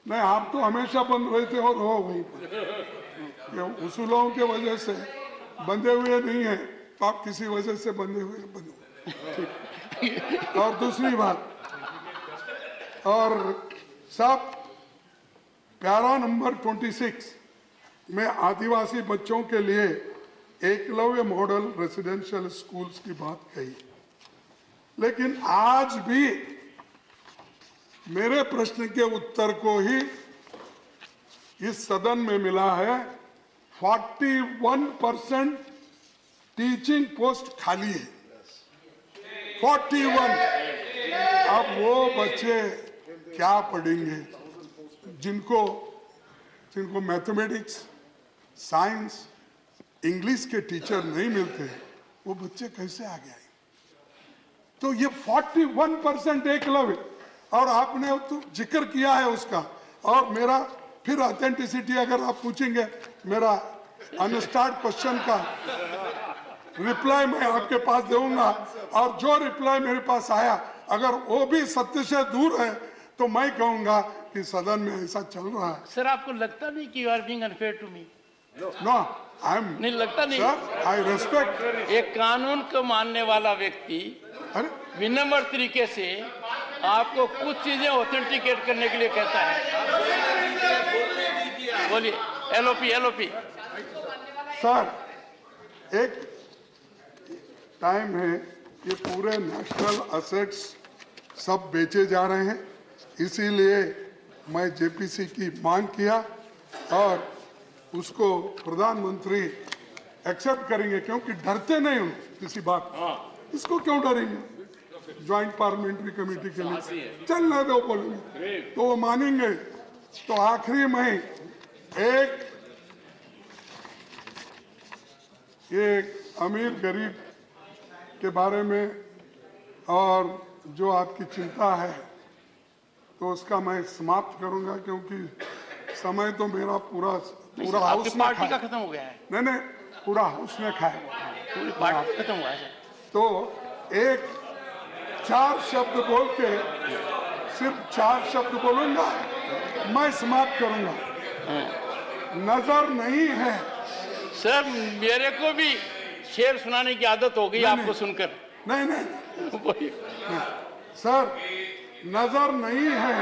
नहीं, आप तो हमेशा बंद रहते और हो वहीं पर। ये उसूलों के वजह से बंधे हुए नहीं है, तो आप किसी वजह से बंधे हुए ठीक। और दूसरी बात, और साहब पैरा नंबर 26 में आदिवासी बच्चों के लिए एकलव्य मॉडल रेसिडेंशियल स्कूल्स की बात कही, लेकिन आज भी मेरे प्रश्न के उत्तर को ही इस सदन में मिला है 41% टीचिंग पोस्ट खाली है। 41। अब वो बच्चे क्या पढ़ेंगे जिनको मैथमेटिक्स, साइंस, इंग्लिश के टीचर नहीं मिलते, वो बच्चे कैसे आगे आए? तो ये 41% एकलव्य, और आपने तो जिक्र किया है उसका, और मेरा फिर ऑथेंटिसिटी अगर आप पूछेंगे, मेरा अनस्टार्ट क्वेश्चन का रिप्लाई मैं आपके पास दूंगा, और जो रिप्लाई मेरे पास आया अगर वो भी सत्य से दूर है तो मैं कहूंगा कि सदन में ऐसा चल रहा है। सर, आपको लगता नहीं कि you are being unfair to me? No, I am नहीं लगता नहीं सर, आई रेस्पेक्ट। एक कानून को मानने वाला व्यक्ति विनम्र तरीके से आपको कुछ चीजें ऑथेंटिकेट करने के लिए कहता है। बोलिए, एलओपी। सर, एक टाइम है, ये पूरे नेशनल असेट्स सब बेचे जा रहे हैं, इसीलिए मैं जेपीसी की मांग किया, और उसको प्रधानमंत्री एक्सेप्ट करेंगे, क्योंकि डरते नहीं हूं किसी बात। इसको क्यों डरेंगे ज्वाइंट पार्लियामेंट्री कमेटी के लिए? चलने दो, बोलेंगे तो वो मानेंगे। तो आखिरी में एक अमीर गरीब के बारे में और जो आपकी चिंता है तो उसका मैं समाप्त करूंगा, क्योंकि समय तो मेरा पूरा हाउस आपकी में पार्टी का खाया। खत्म हो गया है, नहीं, पूरा हाउस में खाया। पूरी पार्टी खत्म हुआ है सर। तो एक 4 शब्द बोल के, सिर्फ 4 शब्द बोलूंगा, मैं समाप्त करूंगा। नजर नहीं है। सर मेरे को भी शेर सुनाने की आदत हो गई आपको सुनकर। नहीं सर, नजर नहीं है,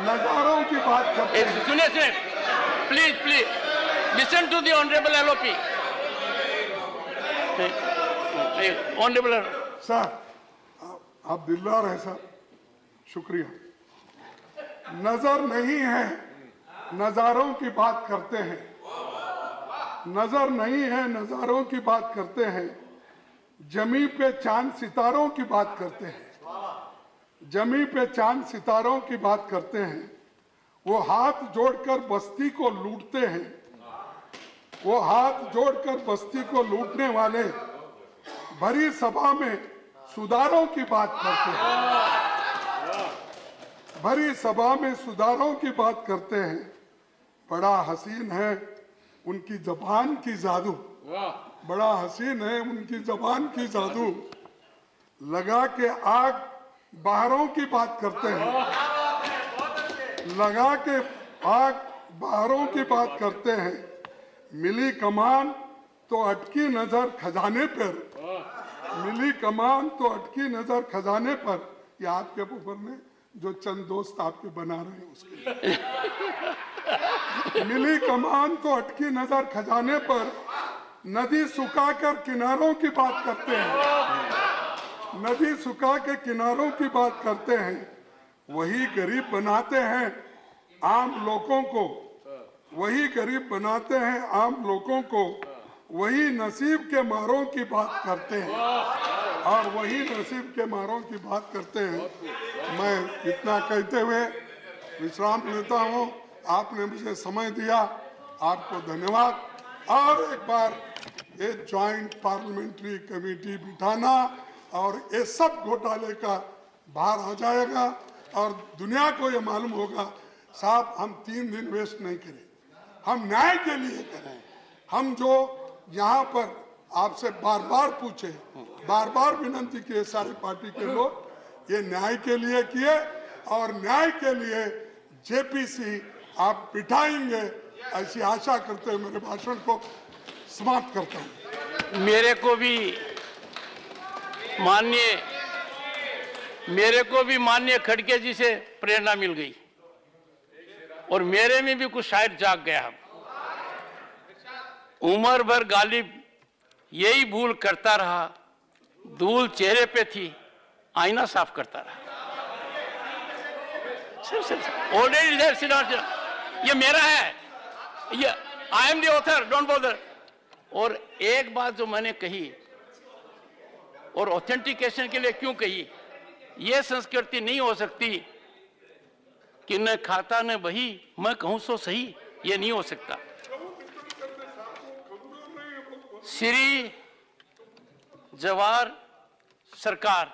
नजारों की बात करते हैं। सुनिए, please listen to the honourable LOP. Honourable sir, आप दिलदार हैं सर, शुक्रिया। नजर नहीं है, नजारों की बात करते हैं। नजर नहीं है, नजारों की बात करते हैं। जमी पे चांद सितारों की बात करते हैं। जमी पे चांद सितारों की बात करते हैं। वो हाथ जोड़कर बस्ती को लूटते हैं। वो हाथ जोड़कर बस्ती को लूटने वाले भरी सभा में सुधारों की बात करते हैं। भरी सभा में सुधारों की बात करते हैं। बड़ा हसीन है उनकी जबान की जादू। बड़ा हसीन है उनकी जबान की जादू। लगा के आग बाहरों की बात करते हैं। लगा के आग बाहरों की बात करते हैं। मिली कमान तो अटकी नजर खजाने पर। मिली कमान तो अटकी नजर खजाने पर। ये आपके ऊपर में जो चंद दोस्त आपके बना रहे हैं उसके लिए। मिली कमान तो अटकी नजर खजाने पर। नदी सुखाकर किनारों की बात करते हैं। नदी सुखा के किनारों की बात करते हैं। वही गरीब बनाते हैं आम लोगों को। वही गरीब बनाते हैं आम लोगों को। वही नसीब के मारों की बात करते हैं। और वही नसीब के मारों की बात करते हैं। मैं इतना कहते हुए विश्राम लेता हूँ। आपने मुझे समय दिया, आपको धन्यवाद। और एक बार ये ज्वाइंट पार्लियामेंट्री कमेटी बिठाना और ये सब घोटाले का बाहर आ जाएगा और दुनिया को ये मालूम होगा साहब हम 3 दिन वेस्ट नहीं करें, हम न्याय के लिए करें। हम जो यहाँ पर आपसे बार बार पूछे, बार बार विनती किए सारी पार्टी के लोग, ये न्याय के लिए किए और न्याय के लिए जेपीसी आप बिठाएंगे ऐसी आशा करते हुए मेरे भाषण को समाप्त करता हूँ। मेरे को भी माननीय खड़गे जी से प्रेरणा मिल गई और मेरे में भी कुछ शायद जाग गया। उम्र भर गालिब यही भूल करता रहा। धूल चेहरे पे थी, आईना साफ करता रहा। ऑलरेडी ये मेरा है, ये I am the author, don't bother. और एक बात जो मैंने कही और ऑथेंटिकेशन के लिए क्यों कही, ये संस्कृति नहीं हो सकती कि न खाता न बही मैं कहूं सो सही, ये नहीं हो सकता। श्री जवाहर सरकार